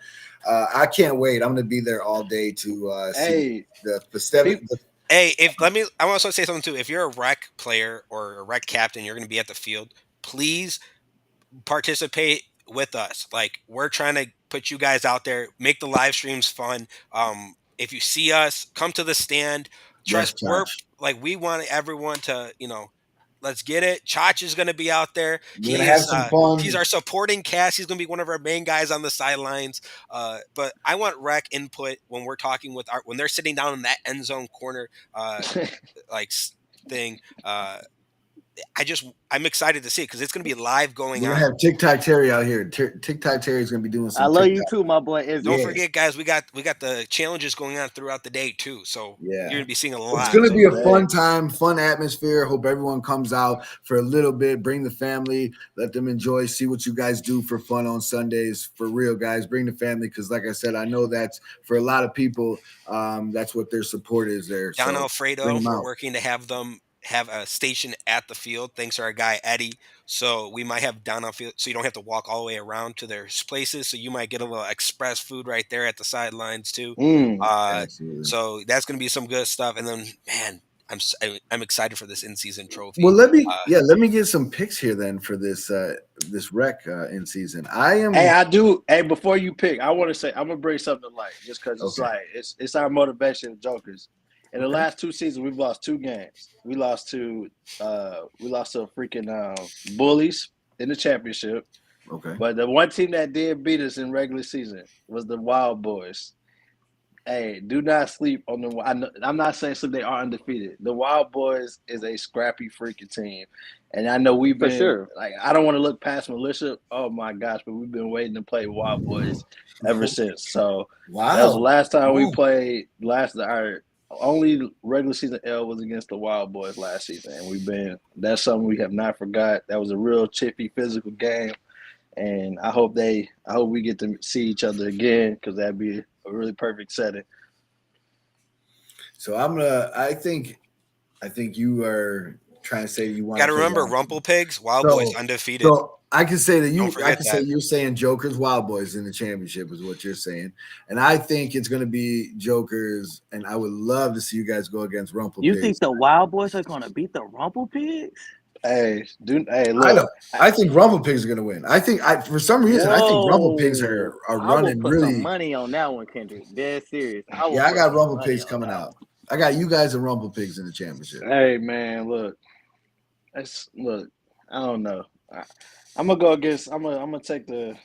I can't wait. I'm going to be there all day to see the 7. Hey, I want to say something too. If you're a rec player or a rec captain, you're going to be at the field. Please participate with us. Like, we're trying to put you guys out there, make the live streams fun. If you see us, come to the stand. We want everyone to, let's get it. Chach is going to be out there. We're gonna have some fun. He's our supporting cast. He's going to be one of our main guys on the sidelines. But I want rec input when we're talking when they're sitting down in that end zone corner, thing. I'm excited to see it because it's going to be live going on. We're going to have TikTok Terry out here. TikTok Terry is going to be doing some. I love TikTok. you too, my boy. Don't forget, guys, we got the challenges going on throughout the day too. So you're going to be seeing a lot. It's going to be a fun time, fun atmosphere. Hope everyone comes out for a little bit. Bring the family. Let them enjoy. See what you guys do for fun on Sundays. For real, guys. Bring the family because, like I said, I know that's for a lot of people. That's what their support is there. Don Alfredo for working to have them have a station at the field, thanks to our guy Eddie. So we might have down on field, so you don't have to walk all the way around to their places. So you might get a little express food right there at the sidelines too. So that's going to be some good stuff. And then, man, I'm excited for this in-season trophy. Well, let me get some picks here then for this rec in season. Hey, before you pick, I want to say I'm gonna bring something to light just because it's our motivation, Jokers. In the last 2 seasons, we've lost 2 games. We lost to freaking Bullies in the championship. Okay. But the one team that did beat us in regular season was the Wild Boys. Hey, do not sleep on them. I'm not saying so they are undefeated. The Wild Boys is a scrappy freaking team. And I know we've been for sure. Like, I don't want to look past Militia. Oh my gosh, but we've been waiting to play Wild Boys ever since. So that was the last time we played. Our only regular season L was against the Wild Boys last season, and that's something we have not forgot. That was a real chippy physical game, and I hope we get to see each other again because that'd be a really perfect setting. So I think you are trying to say you want. Got to remember, Rumple Pigs, Wild Boys undefeated. So I can say that say you're saying Jokers, Wild Boys in the championship is what you're saying, and I think it's going to be Jokers, and I would love to see you guys go against Rumple Pigs. You think the Wild Boys are going to beat the Rumple Pigs? Hey, look. I think Rumble Pigs are going to win. For some reason, I think Rumble Pigs are running put really. Some money on that one, Kendrick. Dead serious. I got Rumble Pigs coming out. I got you guys and Rumble Pigs in the championship. Hey, man, look. Look. I don't know. I'm gonna go against. I'm gonna take the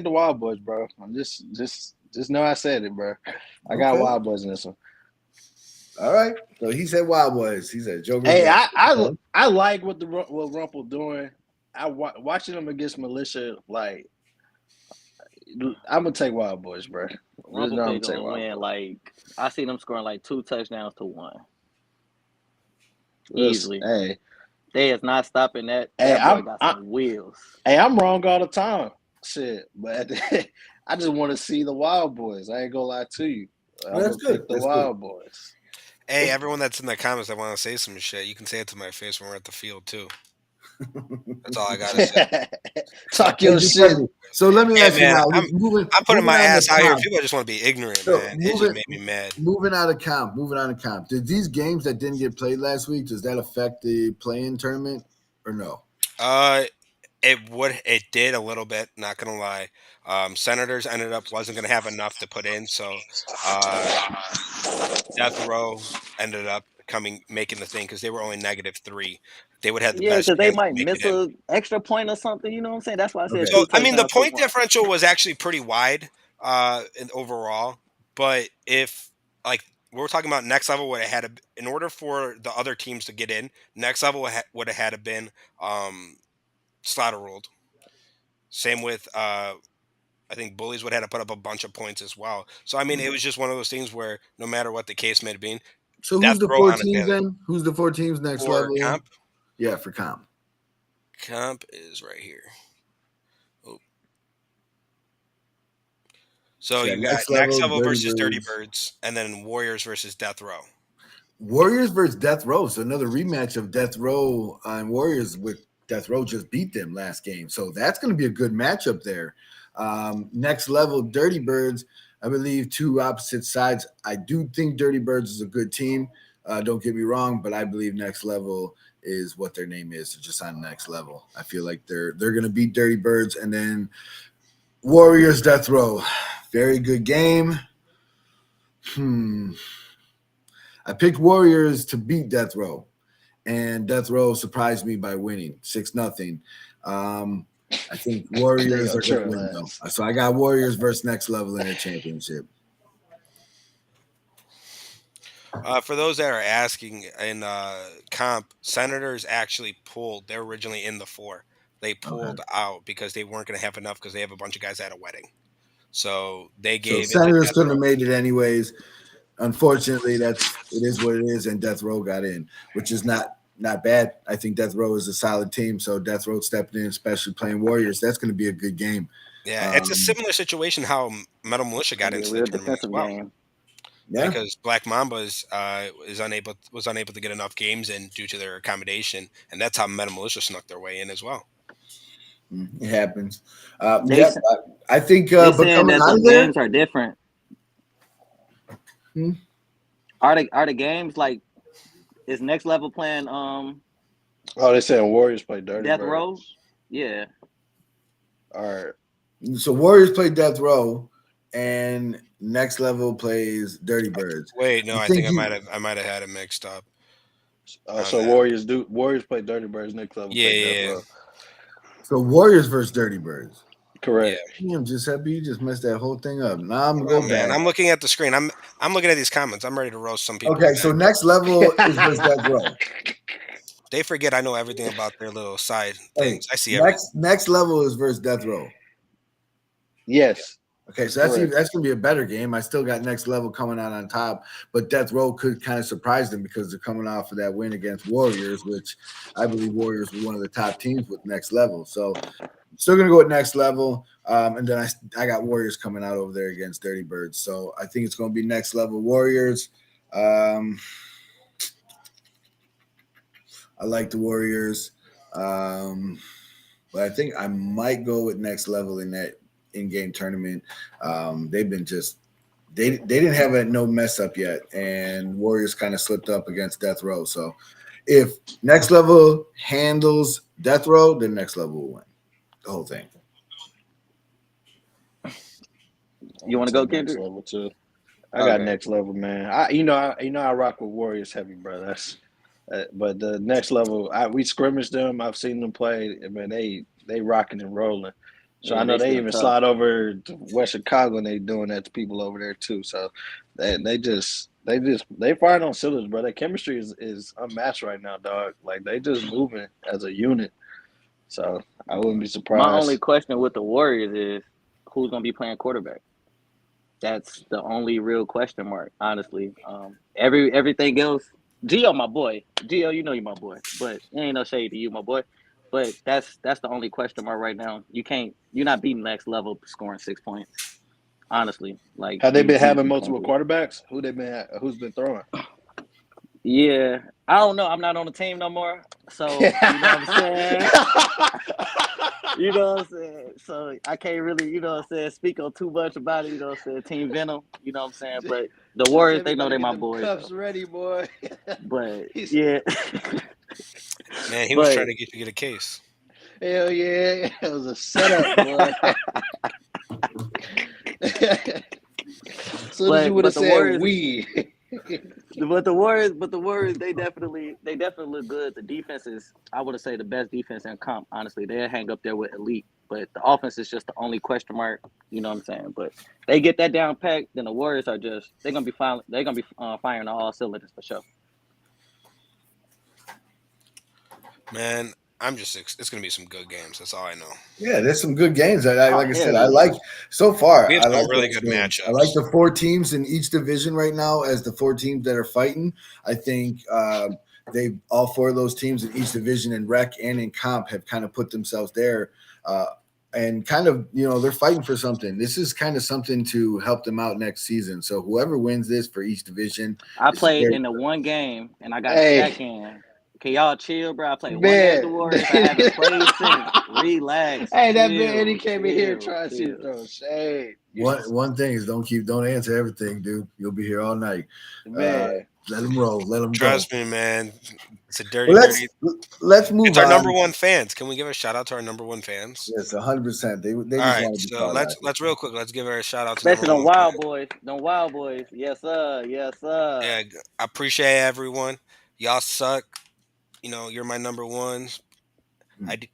Wild Boys, bro. I'm just know I said it, bro. I got Okay. Wild Boys in this one. All right. So he said Wild Boys. He said Joker's Hey, right. I like what Rumpel doing. Watching them against Militia. Like I'm gonna take Wild Boys, bro. Just Rumble know I'm Pig gonna take gonna Wild win. Boys. Like I see them scoring like 2 touchdowns to 1 Listen, easily. hey, They is not stopping that. hey, That boy got some wheels. I'm wrong all the time. Shit, but I just want to see the Wild Boys. I ain't gonna lie to you. Well, I'm that's gonna good. pick the That's good. Wild Boys. Hey, everyone that's in the comments that want to say some shit, you can say it to my face when we're at the field too. That's all I gotta say. Talk Hey, your just shit. so let me Hey ask you man, now. I'm putting Moving my on to ass out here. comp. People just want to be ignorant, So man. It just made me mad. moving out of comp. Moving on to comp. Did these games that didn't get played last week, does that affect the play-in tournament or no? Uh, it did a little bit. Not gonna lie. Senators ended up wasn't gonna have enough to put in, so uh, Death Row ended up making the thing because they were only -3. They would have the Yeah, best because they chance to might make it miss in. a extra point or something. You know what I'm saying? That's why I said Okay. So two I mean, the touchdowns to point one. differential was actually pretty wide in overall. But if like we're talking about next level, would have had in order for the other teams to get in, next level would have had to been slaughter ruled. Same with I think bullies would have had to put up a bunch of points as well. So I mean, it was just one of those things where no matter what the case may have been, So death who's the row four on a teams daily. then? Who's the four teams next For level? comp, Yeah, for comp. comp is right here. Oh. So So yeah, you got next next level, level Dirty versus Dirty Birds. Birds, and then Warriors versus Death Row. Warriors versus Death Row. So another rematch of Death Row and Warriors with Death Row just beat them last game. So that's going to be a good matchup there. Next level, Dirty Birds. I believe two opposite sides. I do think Dirty Birds is a good team. Don't get me wrong, but I believe Next Level is what their name is. So just on Next Level, I feel like they're going to beat Dirty Birds, and then Warriors Death Row. Very good game. I picked Warriors to beat Death Row, and Death Row surprised me by winning 6-0. I think They Warriors gonna are going to trail win though. ass. So I got Warriors versus Next Level in a championship. For those that are asking, in comp, Senators actually pulled. They're originally in the 4. They pulled Okay. out because they weren't going to have enough because they have a bunch of guys at a wedding. So they So gave it to Senators Death couldn't Row. have made it anyways. Unfortunately, it is what it is, and Death Row got in, which is not bad. I think Death Row is a solid team, so Death Row stepped in, especially playing Warriors. That's going to be a good game. Yeah, it's a similar situation how Metal Militia It's gonna got be a into the real tournament as defensive well. game. Yeah, Because Black Mamba was unable to get enough games in due to their accommodation, and that's how Metal Militia snuck their way in as well. it happens. They Yep, I think. they But saying coming that out the of there, games are different. hmm, Are the games like is next level playing Oh, they saying Warriors play Dirty Death Row? Birds. Yeah. All right. so Warriors play Death Row, and Next Level plays Dirty Birds. Wait, no, I I think think you. I might have had it mixed up on So that. Warriors play Dirty Birds. Next level Yeah, play Death yeah, Row. So Warriors versus Dirty Birds. yeah. Correct. Damn, Giuseppe, you just messed that whole thing up. Now I'm Come gonna go on, man. back. I'm looking at the screen. I'm looking at these comments. I'm ready to roast some people. Okay, so Next Level is versus Death Row. They forget I know everything about their little side Hey, things. I see everything. next Level is versus Death Row. Yes. Okay, so Correct. that's gonna be a better game. I still got Next Level coming out on top, but Death Row could kind of surprise them because they're coming off of that win against Warriors, which I believe Warriors were one of the top teams with Next Level. So still gonna go with Next Level, and then I got Warriors coming out over there against Dirty Birds. So I think it's gonna be Next Level Warriors. I like the Warriors, but I think I might go with Next Level in that in-game tournament. They've been just they didn't have a no mess up yet, and Warriors kind of slipped up against Death Row. So if Next Level handles Death Row, then Next Level will win the whole thing. You want to go, Next Kendrick? level too. I got Okay. next level, man. I rock with Warriors heavy, bro. That's But the next level, we scrimmaged them. I've seen them play. I mean, they rocking and rolling. So I Yeah, know they they still even tough. slide over to West Chicago and they doing that to people over there too. So they firing on cylinders, bro. Their chemistry is unmatched right now, dog. Like they just moving as a unit. So I wouldn't be My only surprised. question with the Warriors is who's gonna be playing quarterback. That's the only real question mark, honestly. Everything else, Gio, my boy, Gio, you know you my boy, but it ain't no shade to you, my boy. But that's the only question mark right now. You're not beating next level scoring 6 points. Honestly, like Have they been having you can't multiple do it. quarterbacks? Who's been throwing? Yeah, I don't know. I'm not on the team no more, so you know what I'm saying. You know what I'm saying? So I can't really, you know what I'm saying, speak on too much about it, you know what I'm saying, Team Venom, you know what I'm saying? But the Warriors, they know Better they get my them boys cuffs though. ready, boy. But He's yeah. Man, he was trying but to get a case. hell yeah, it was a setup, boy. As soon as you would have but the said Warriors we, but the Warriors they definitely look good. The defense is I would say the best defense in comp, honestly. They hang up there with elite. But the offense is just the only question mark, you know what I'm saying? But they get that down packed, then the Warriors are just they're gonna be firing on all cylinders for sure. Man, it's gonna be some good games. That's all I know. Yeah, there's some good games. Oh Like I hell said, I yeah. like so far. We have I some like really those good games. I like matchups. the four teams in each division right now as the four teams that are fighting. I think they all four of those teams in each division in rec and in comp have kind of put themselves there. Uh, and kind of, they're fighting for something. This is kind of something to help them out next season. So whoever wins this for each division, I this is played great. in the one game and I got hey Shaq in. Can y'all chill, bro? I played one game with the man, Warriors. I haven't played since. Relax, hey that man Eddie chill, came in here chill, trying to chill. throw shade. One thing is don't answer everything, dude. You'll be here all night. Uh, Man, let them roll. Let them go. Trust me, man. It's a dirty, Well, let's dirty. let's It's move our number on. one fans. Can we give a shout out to our number one fans? Yes, 100%. They All just right, want to be so called out. let's real quick. Let's give her a shout out to number Especially them one wild fans. boys. Them wild boys. Yes, sir. Yes, sir. Yeah, I appreciate everyone. Y'all suck. You're my number ones. I d-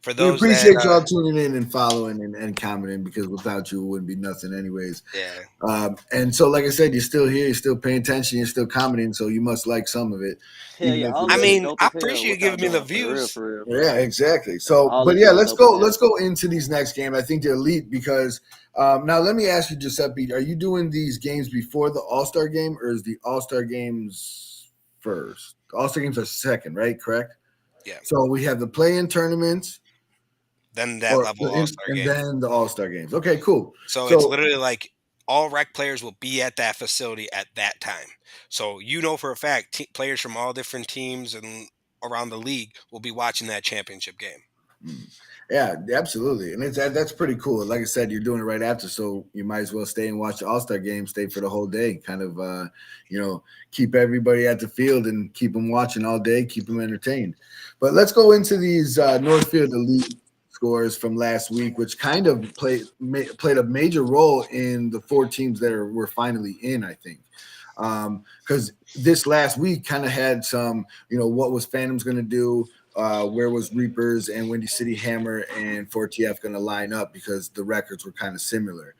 for We those that appreciate y'all tuning in and following and commenting because without you, it wouldn't be nothing, anyways. yeah. And so, like I said, you're still here, you're still paying attention, you're still commenting, so you must like some of it, Hell even yeah, if all it I this shit doesn't. mean, dope I as hell. appreciate you What y'all giving me the doing for real, views. for real. Yeah, exactly. So, All but this yeah, shit is let's dope as go. hell. Let's go into these next game. I think the elite because now let me ask you, Giuseppe, are you doing these games before the All Star game, or is the All Star games first? The All Star games are second, right? Correct. Yeah. So we have the play-in tournaments, Then that level All Star and game. then the All Star games. Okay, cool. So it's So literally like all rec players will be at that facility at that time. So for a fact, players from all different teams and around the league will be watching that championship game. mm, yeah, absolutely, and that's pretty cool. Like I said, you're doing it right after, so you might as well stay and watch the All Star game. Stay for the whole day, kind of, keep everybody at the field and keep them watching all day, keep them entertained. But let's go into these Northfield Elite scores from last week, which kind of played a major role in the four teams that were finally in. I think because this last week kind of had some, what was Phantoms going to do, where was Reapers and Windy City Hammer and 4TF going to line up because the records were kind of similar.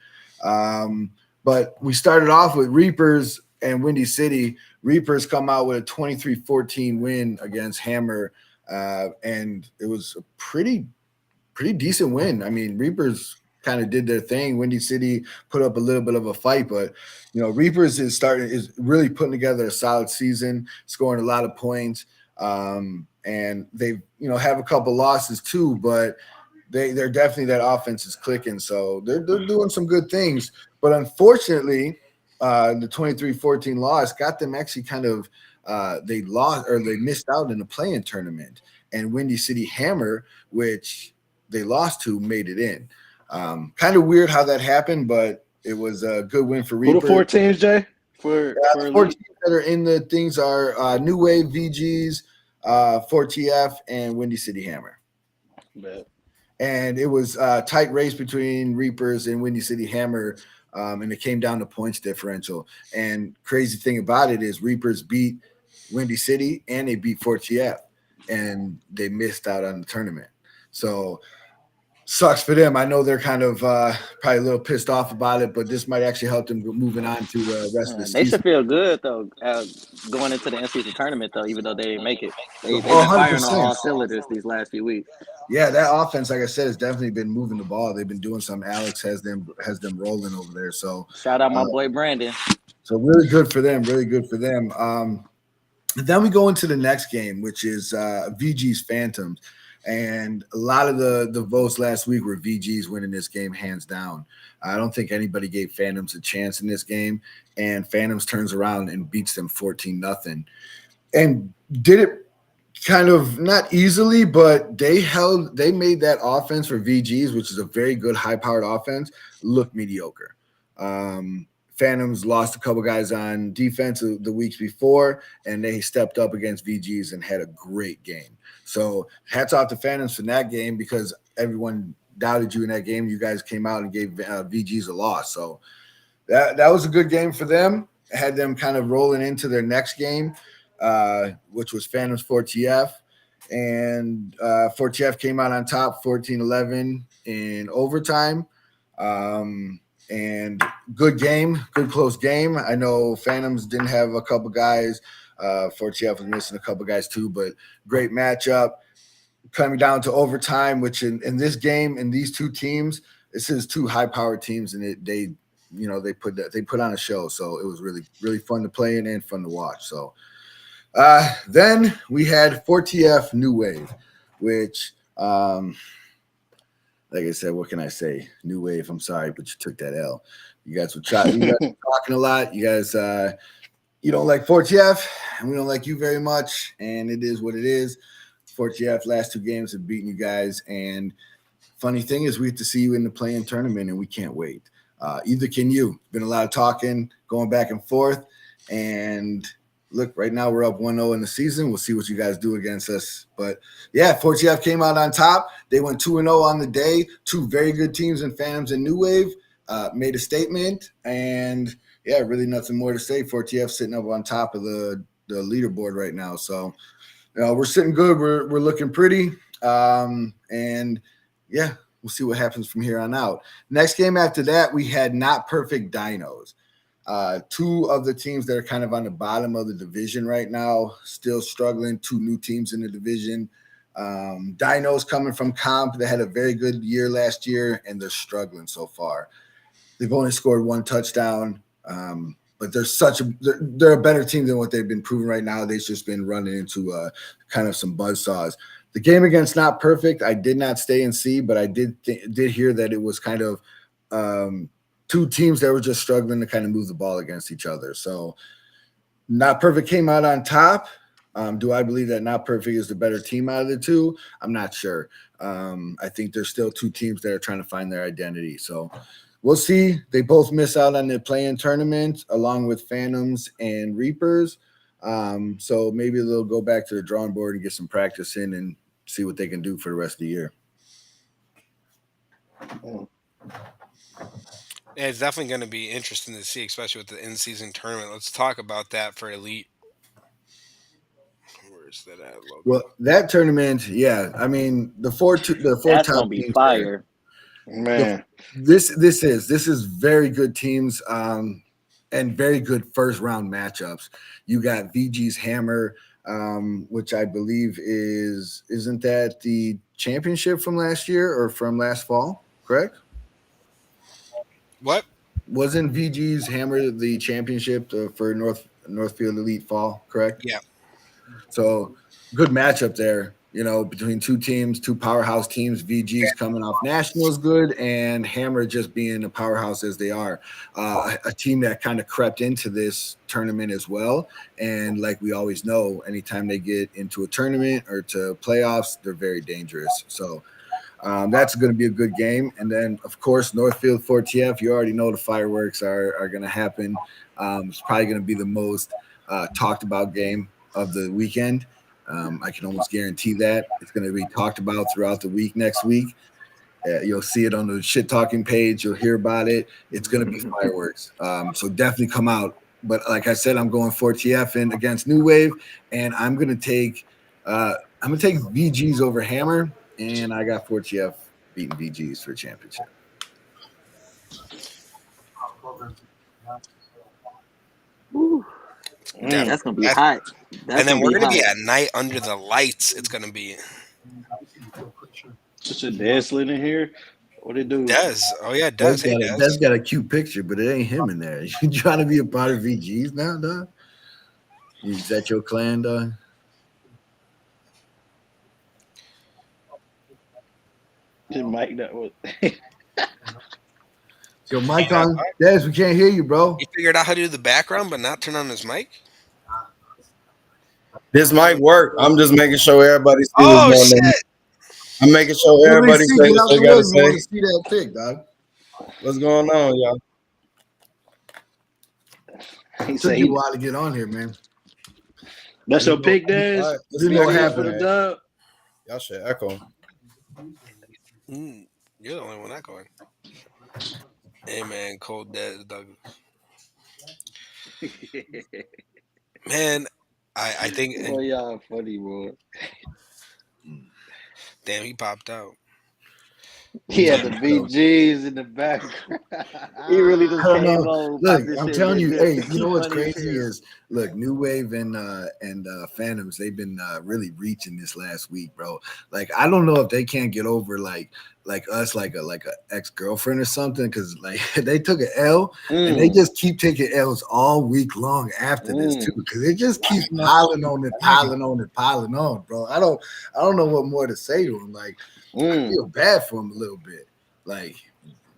But we started off with Reapers and Windy City. Reapers come out with a 23-14 win against Hammer, and it was a pretty decent win. I mean, Reapers kind of did their thing. Windy City put up a little bit of a fight, but Reapers is really putting together a solid season, scoring a lot of points. And they have a couple losses too, but they're definitely, that offense is clicking, so they're doing some good things. But unfortunately, the 23-14 loss got them actually kind of they lost, or they missed out in the play-in tournament, and Windy City Hammer, which they lost to, made it in. Kind of weird how that happened, but it was a good win for who the Reaper. four teams, Jay? For The four elite? teams that are in the things are New Wave, VGs, 4TF, and Windy City Hammer. Bet. And it was a tight race between Reapers and Windy City Hammer, and it came down to points differential. And crazy thing about it is Reapers beat Windy City, and they beat Fort TF, and they missed out on the tournament. So sucks for them. I know they're kind of probably a little pissed off about it, but this might actually help them moving on to the rest of the They should season. feel good though, going into the NCAA tournament though. Even though they didn't make it, they've Oh, been firing on 100%. all cylinders these last few weeks. Yeah, that offense, like I said, has definitely been moving the ball. They've been doing some. Alex has them rolling over there. So Shout out my boy Brandon. so really good for them. Really good for them. Then we go into the next game, which is VG's Phantoms. And a lot of the votes last week were VG's winning this game hands down. I don't think anybody gave Phantoms a chance in this game. And Phantoms turns around and beats them 14-0. And did it kind of not easily, but they made that offense for VG's, which is a very good high-powered offense, look mediocre. Phantoms lost a couple guys on defense the weeks before, and they stepped up against VG's and had a great game. So hats off to Phantoms for that game, because everyone doubted you in that game. You guys came out and gave VG's a loss. So that was a good game for them. It had them kind of rolling into their next game, which was Phantoms 4TF. And 4TF came out on top 14-11 in overtime. And good game, good close game. I know Phantoms didn't have a couple guys. 4TF was missing a couple guys too, but great matchup. Coming down to overtime, which in this game, in these two teams, this is two high-powered teams, and they put on a show. So it was really, really fun to play in and fun to watch. So then we had 4TF New Wave, which like I said, what can I say? New Wave, I'm sorry, but you took that L. You guys were talking a lot. You guys, you don't like 4TF, and we don't like you very much, and it is what it is. 4TF last two games have beaten you guys, and funny thing is we get to see you in the play-in tournament, and we can't wait. Either can you. Been a lot of talking, going back and forth, and look, right now we're up 1-0 in the season. We'll see what you guys do against us. But, yeah, 4TF came out on top. They went 2-0 on the day. Two very good teams in Phantoms and New Wave made a statement. And, yeah, really nothing more to say. 4TF sitting up on top of the leaderboard right now. So, we're sitting good. We're looking pretty. And, yeah, we'll see what happens from here on out. Next game after that, we had Not Perfect Dinos. Two of the teams that are kind of on the bottom of the division right now, still struggling. Two new teams in the division. Dinos coming from comp. They had a very good year last year, and they're struggling so far. They've only scored one touchdown, but they're a better team than what they've been proving right now. They've just been running into kind of some buzzsaws. The game against Not Perfect, I did not stay and see, but I did hear that it was kind of two teams that were just struggling to kind of move the ball against each other. So Not Perfect came out on top. Do I believe that Not Perfect is the better team out of the two? I'm not sure. I think there's still two teams that are trying to find their identity. So we'll see. They both miss out on the play-in tournament along with Phantoms and Reapers. So maybe they'll go back to the drawing board and get some practice in and see what they can do for the rest of the year. Yeah, it's definitely going to be interesting to see, especially with the in-season tournament. Let's talk about that for Elite. Where's that at? Logo? Well, that tournament, yeah. I mean, the four That's top gonna be teams fire. Man, This is very good teams and very good first round matchups. You got VG's Hammer, which I believe isn't that the championship from last year or from last fall, correct? What? Wasn't VG's Hammer the championship for Northfield Elite Fall, correct? Yeah. So good matchup there, between two teams, two powerhouse teams. VG's coming off nationals good, and Hammer just being a powerhouse as they are. A team that kind of crept into this tournament as well. And like we always know, anytime they get into a tournament or to playoffs, they're very dangerous. So that's going to be a good game. And then, of course, Northfield 4TF, you already know the fireworks are going to happen. It's probably going to be the most talked about game of the weekend. I can almost guarantee that. It's going to be talked about throughout the week next week. You'll see it on the shit talking page. You'll hear about it. It's going to be fireworks. So definitely come out but like I said, I'm going 4TF in against New Wave, and I'm gonna take VGs over Hammer, and I got 4TF beating VGs for championship. Woo, that's gonna be hot. That's And then gonna we're be gonna be hot. at night under the lights. It's gonna be Just a dead slid in here. What it do? Dez. Oh yeah, Dez. Hey That's Dez. got a cute picture, but it ain't him in there. You trying to be a part of VGs now, dog? Is that your clan, dog? Did Mike that was Your mic on? Des, we can't hear you, bro. He figured out how to do the background, but not turn on his mic. This might work. I'm just making sure everybody sees Oh what's going on. shit! I'm making sure Let me everybody see. say Get what out they the got way. to We want to say. see that pic, dog. What's going on, y'all? he Took said you a he, while to get on here, man. that's your pick, All Dez? right, let's Didn't see know what what For happened. the dub. Y'all should echo. You're the only one not going. Hey man, cold Dez, Doug. Man, I think. Boy, y'all funny, boy. Damn, he popped out. He had the BGs in the background. He really just I don't came know. on, Look, popped this I'm shit, telling and you, then hey, dipped. you know what's Funny as crazy hell. is look, New Wave and Phantoms, they've been really reaching this last week, bro. Like, I don't know if they can't get over like us, like a ex-girlfriend or something, because like they took an L and they just keep taking L's all week long after this too, because it just keeps piling on and piling on and piling on, bro. I don't know what more to say to him. Like, I feel bad for him a little bit, like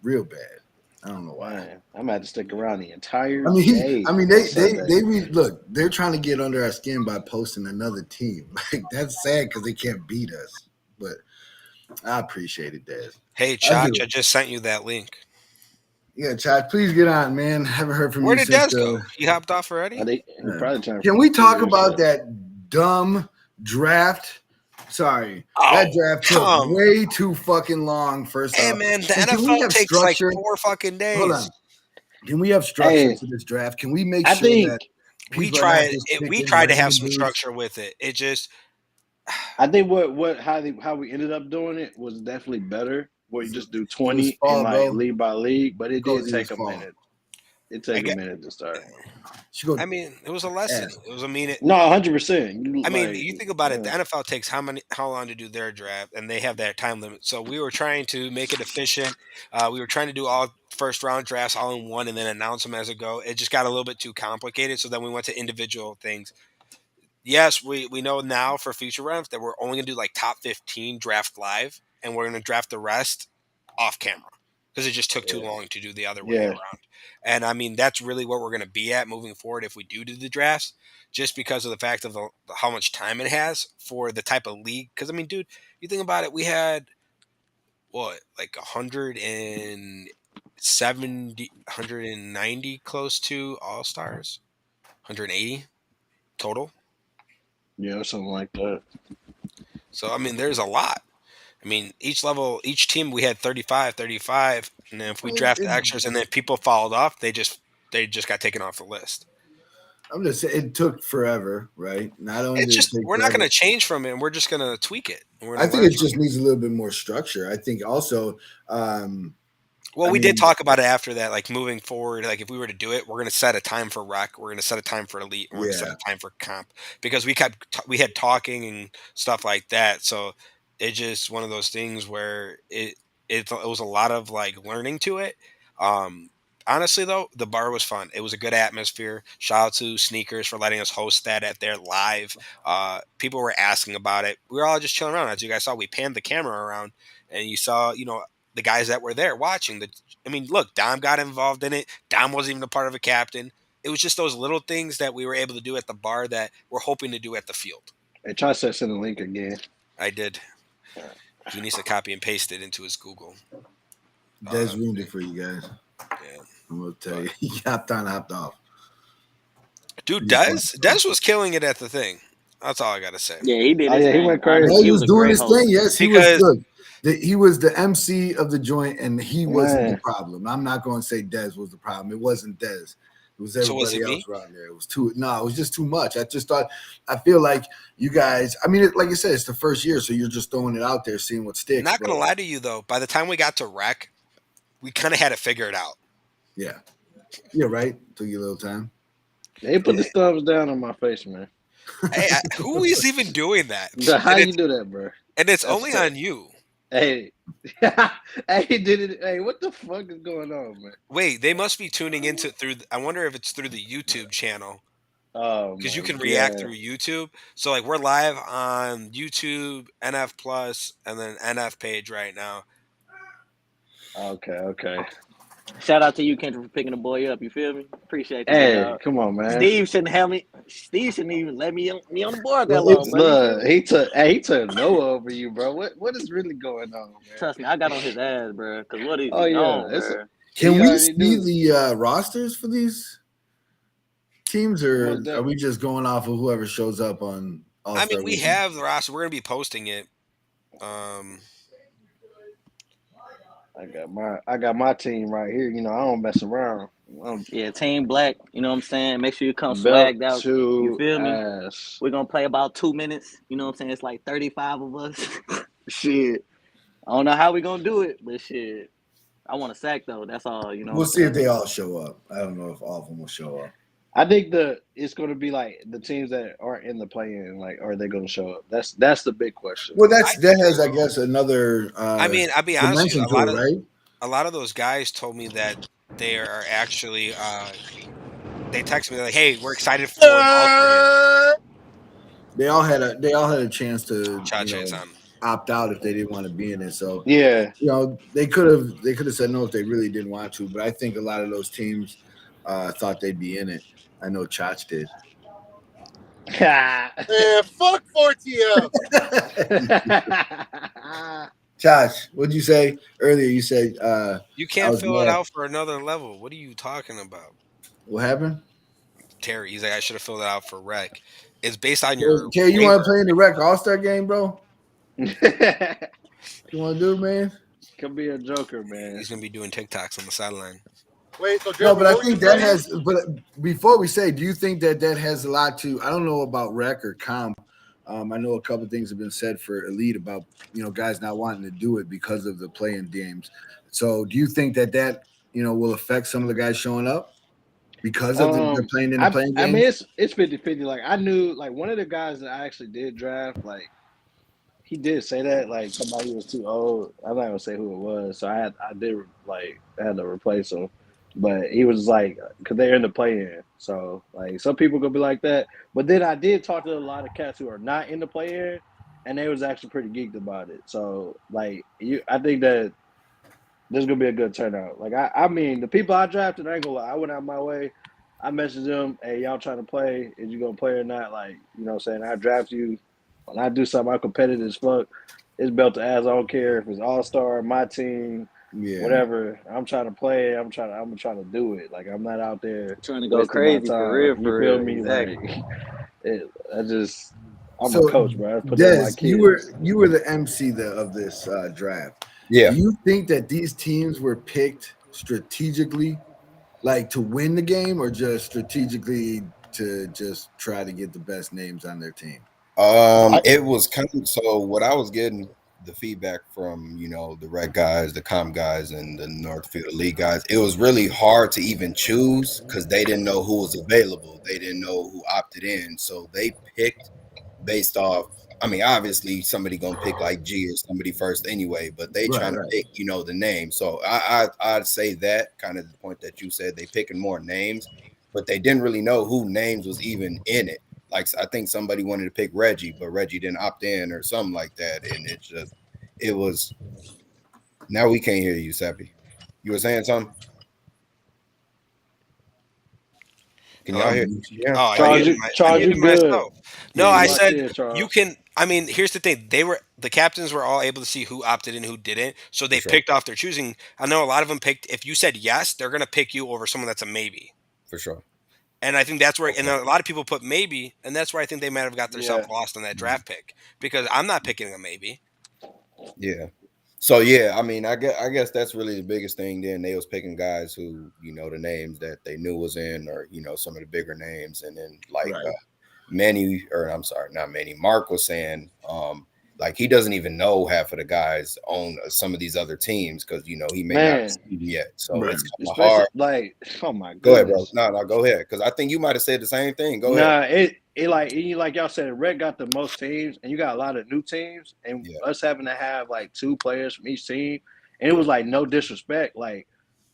real bad. I don't know why. Man, I'm gonna have to stick around the entire I mean, day. look. They're trying to get under our skin by posting another team. Like, that's sad because they can't beat us. But I appreciate it, Dez. Hey, I Chach, do. I just sent you that link. Yeah, Chad, please get on, man. Haven't heard from Where you did since Dez go? He hopped off already? I think he probably trying Can to we talk figure about shit. that dumb draft? Sorry, that Oh, draft took come. way too fucking long. First Hey off, man, the and can we NFL have takes like structure? 4 fucking Hold days. on. Can we have structure Hey, to this draft? Can we make I sure think that people are not just We picking tried to have random some dudes? structure with it. It just how we ended up doing it was definitely better. Where you just do It was 20 and fall, like bro. league by league, but it did It was take a fall. minute. It I took a get, minute to start. She I mean, it was a lesson. ass. It was it. No, 100%. I mean, Like, you think about it. The yeah. NFL takes how long to do their draft, and they have that time limit. So we were trying to make it efficient. We were trying to do all first round drafts all in one, and then announce them as it go. It just got a little bit too complicated. So then we went to individual things. Yes, we know now for future rounds that we're only gonna do like top 15 draft live, and we're gonna draft the rest off camera because it just took too long to do the other way Yeah. around. And I mean, that's really what we're gonna be at moving forward if we do the drafts, just because of the fact of how much time it has for the type of league. Because I mean, dude, you think about it, we had what like 170, 190 close to all stars, 180 total. Yeah, something like that. So I mean, there's a lot. I mean, each level, each team, we had 35, 35, and then if we draft extras, and then people followed off, they just got taken off the list. I'm just saying, it took forever, right? Not only It's did it just take we're not forever, going to change from it, and we're just going to tweak it. And we're I going to think learn it from just needs a little bit more structure. I think also, Well, I we did mean, talk about it after that, like moving forward. Like if we were to do it, we're going to set a time for rec, we're going to set a time for elite, and we're going to set yeah, a time for comp because we had talking and stuff like that. So it's just one of those things where it was a lot of like learning to it. Um, Honestly though, the bar was fun. It was a good atmosphere. Shout out to Sneakers for letting us host that at their live. People were asking about it. We were all just chilling around. As you guys saw, we panned the camera around, and you saw, the guys that were there watching. I mean, look, Dom got involved in it. Dom wasn't even a part of a captain. It was just those little things that we were able to do at the bar that we're hoping to do at the field. Hey, try to send the link again. I did. He needs to copy and paste it into his Google. Des ruined it for you guys. Yeah. I'm gonna tell you, he hopped on, hopped off. Dude, Des was killing it at the thing. That's all I got to say. Yeah, he did Oh, his yeah, he thing. went crazy. Honestly, He he was was a doing great his host. thing. Yes, he Because- was good. He was the MC of the joint, and he wasn't Man. the problem. I'm not going to say Des was the problem. It wasn't Des. It was So was everybody it me? else around there. It was too. No, it was just too much. I just thought. I feel like you guys. I mean, like you said, it's the first year, so you're just throwing it out there, seeing what sticks. Not But gonna lie to you though, by the time we got to rec, we kind of had it figured out. yeah, you're right. Took you a little time. They put the thumbs down on my face, man. Hey, who is even doing that? How you do that, bro? And it's That's only on you. Hey, hey, did it? Hey, what the fuck is going on, man? Wait, they must be tuning into through. I wonder if it's through the YouTube channel Oh because you my can react god. through YouTube. So like we're live on YouTube, NF Plus, and then NF page right now. Okay. Shout out to you, Kendrick, for picking the boy up. You feel me? Appreciate you, big Hey, dog. come on, man. Steve shouldn't have me. Steve shouldn't even let me on the board that Well, long, bro. Look, he took Noah over you, bro. What is really going on, man? Trust me, I got on his ass, bro. Because what is Oh he yeah, on, it's bro? Can he we already see knew. the rosters for these teams, or Most are definitely. we just going off of whoever shows up on All I Star mean, we Weekend? have the roster. We're gonna be posting it. I got my team right here. You know, I don't mess around. I'm Yeah, Team Black. You know what I'm saying? Make sure you come belt swagged out. You to feel me? ass. We're gonna play about 2 minutes. You know what I'm saying? It's like 35 of us. Shit. I don't know how we gonna do it, but shit. I want a sack though. That's all. You know We'll what I'm see if saying? they all show up. I don't know if all of them will show up. I think it's going to be like the teams that aren't in the play-in. Like, are they going to show up? That's the big question. Well, that has, I guess, another I mean, I'll be honest with you. dimension to it, right? A lot of those guys told me that they are actually. They texted me like, "Hey, we're excited for the All-Star game." They all had a chance to Chache's on. opt out if they didn't want to be in it. So Yeah. they could have said no if they really didn't want to. But I think a lot of those teams thought they'd be in it. I know Chach did. Man, fuck 4TF. Josh, what'd you say earlier? You said You I can't was fill it mad. out for another level. What are you talking about, What happened? Terry? He's like, I should have filled it out for rec. It's based on your Terry, you want to waiver. play in the Rec All-Star game, bro? You want to do it, man? Could be a joker, man. He's gonna be doing TikToks on the sideline. Wait, so No, Jeremy, but I what were you think that saying? has. But before we say, do you think that has a lot to? I don't know about Rec or Comp. I know a couple of things have been said for Elite about guys not wanting to do it because of the play-in games. So, do you think that will affect some of the guys showing up because of they're playing in the playing I games? mean, it's 50-50. Like, I knew, like, one of the guys that I actually did draft, like, he did say that, like, somebody was too old. I'm not gonna say who it was, so I had to replace him. But he was like, because they're in the play-in, so like some people could be like that. But then I did talk to a lot of cats who are not in the play-in, and they was actually pretty geeked about it. So like I think that there's gonna be a good turnout. Like I mean, the people I drafted, I ain't gonna lie, I went out my way. I messaged them, hey, y'all trying to play? Is you gonna play or not? Like, you know what I'm saying? I draft you. When I do something, I'm competitive as fuck. It's belt to ass. I don't care if it's all-star, my team, whatever. I'm trying to play. I'm trying to do it. Like, I'm not out there Trying to go wasting crazy my time. for real, You feel me? Exactly. Like, I'm So, a coach, bro. I put Des, in my kids. you were the MC of this draft. Yeah. Do you think that these teams were picked strategically, like to win the game, or just strategically to just try to get the best names on their team? It was kind of so what I was getting the feedback from, the rec guys, the comp guys, and the Northfield Elite guys. It was really hard to even choose because they didn't know who was available. They didn't know who opted in, so they picked based off. I mean, obviously somebody gonna pick like G or somebody first anyway, but they trying to pick, the name. So I'd say that kind of the point that you said they picking more names, but they didn't really know who names was even in it. Like I think somebody wanted to pick Reggie, but Reggie didn't opt in or something like that, and it was. Now we can't hear you, Sappy. You were saying something? Can y'all hear? Yeah. Oh, I Charles, you muted good? myself. No, You I locked said in, Charles. you can. I mean, here's the thing: the captains were all able to see who opted in, who didn't, so they sure. picked off their choosing. I know a lot of them picked. If you said yes, they're gonna pick you over someone that's a maybe. For sure. And I think that's where, and a lot of people put maybe, and that's where I think they might have got themselves Yeah. lost on that draft pick because I'm not picking a maybe. Yeah. So yeah, I mean, I guess that's really the biggest thing. Then they was picking guys who, the names that they knew was in, or some of the bigger names, and then like Right. Manny, or I'm sorry, not Manny. Mark was saying, like he doesn't even know half of the guys on some of these other teams because he may not Man, have seen them yet. So Right. it's kind of especially hard. like, oh my Go ahead, bro. goodness. No, go ahead, because I think you might have said the same thing. Go ahead. Nah, it like y'all said, Red got the most teams, and you got a lot of new teams, and Yeah. us having to have like 2 players from each team, and it was like no disrespect, like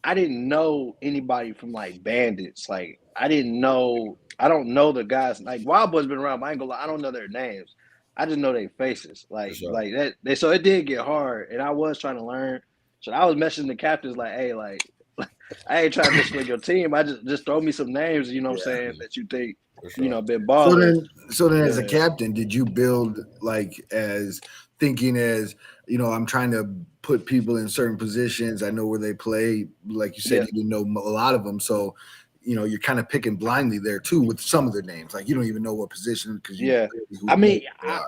I didn't know anybody from like Bandits, like I don't know the guys. Like Wild Boys been around, but I ain't gonna lie, I don't know their names. I just know their faces, For sure. like that. So it did get hard, and I was trying to learn. So I was messaging the captains like, hey, like I ain't trying to display your team. I just throw me some names, what I'm saying, that you think For sure. been So balling. then, as a Yeah. captain, did you build like as thinking as I'm trying to put people in certain positions? I know where they play. Like you said, Yeah. you didn't know a lot of them, so you're kind of picking blindly there too with some of their names. Like you don't even know what position because Yeah. who I mean, they are.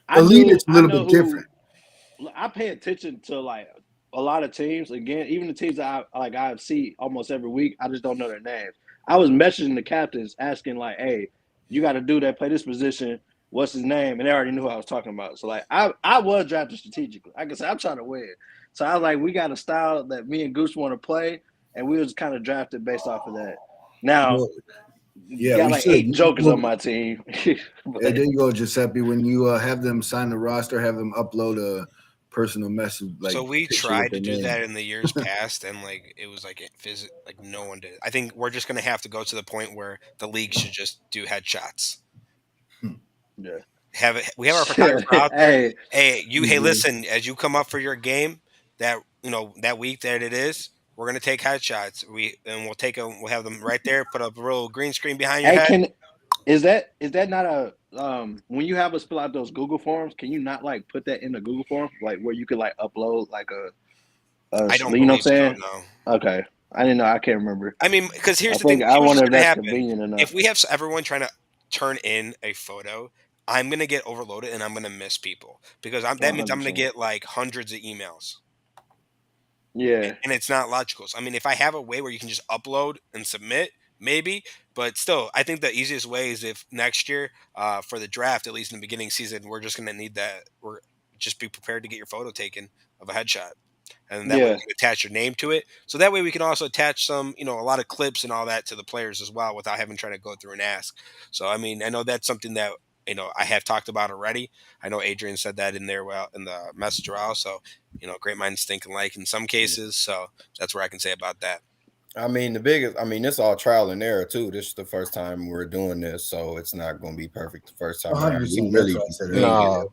I Elite, knew it's a I little know bit who different. I pay attention to like a lot of teams. Again, even the teams that I see almost every week, I just don't know their names. I was messaging the captains asking like, "Hey, you got a dude that play this position. What's his name?" And they already knew who I was talking about. So like, I was drafted strategically. Like I said, I'm trying to win. So I was like, we got a style that me and Goose want to play, and we was kind of drafted based off of that. Now, Well, yeah, got we like should. 8 jokers Well, on my team. there you go, Giuseppe. When you have them sign the roster, have them upload a personal message, like So we picture with tried to their do name. that in the years past, and like it was like like no one did. I think we're just gonna have to go to the point where the league should just do headshots. Yeah. We have our photographer out there. Hey, Hey, hey, Mhm. listen, as you come up for your game that that week that it is, we're gonna take headshots. We'll take them. We'll have them right there. Put up a real green screen behind your hey, head. is that not a when you have us fill out those Google forms, can you not like put that in the Google form, like where you could like upload like I don't you know what I'm believe so. saying? No. Okay, I didn't know. I can't remember. I mean, because here's I the thing. think I Here's what's wonder just if gonna that's happen. convenient enough. If we have everyone trying to turn in a photo, I'm gonna get overloaded and I'm gonna miss people because that means I'm gonna 100%. get like hundreds of emails. Yeah, And it's not logical. So, I mean, if I have a way where you can just upload and submit, maybe, but still, I think the easiest way is if next year, for the draft, at least in the beginning season, we're just going to need that. We're just be prepared to get your photo taken of a headshot. And that way we yeah, can attach your name to it. So that way we can also attach some, a lot of clips and all that to the players as well without having to try to go through and ask. So, I mean, I know that's something that, I have talked about already. I know Adrian said that in there, well, in the message also, great minds think alike in some cases. So that's what I can say about that. I mean, it's all trial and error too. This is the first time we're doing this, so it's not going to be perfect the first time around. 100%. That's what I said earlier.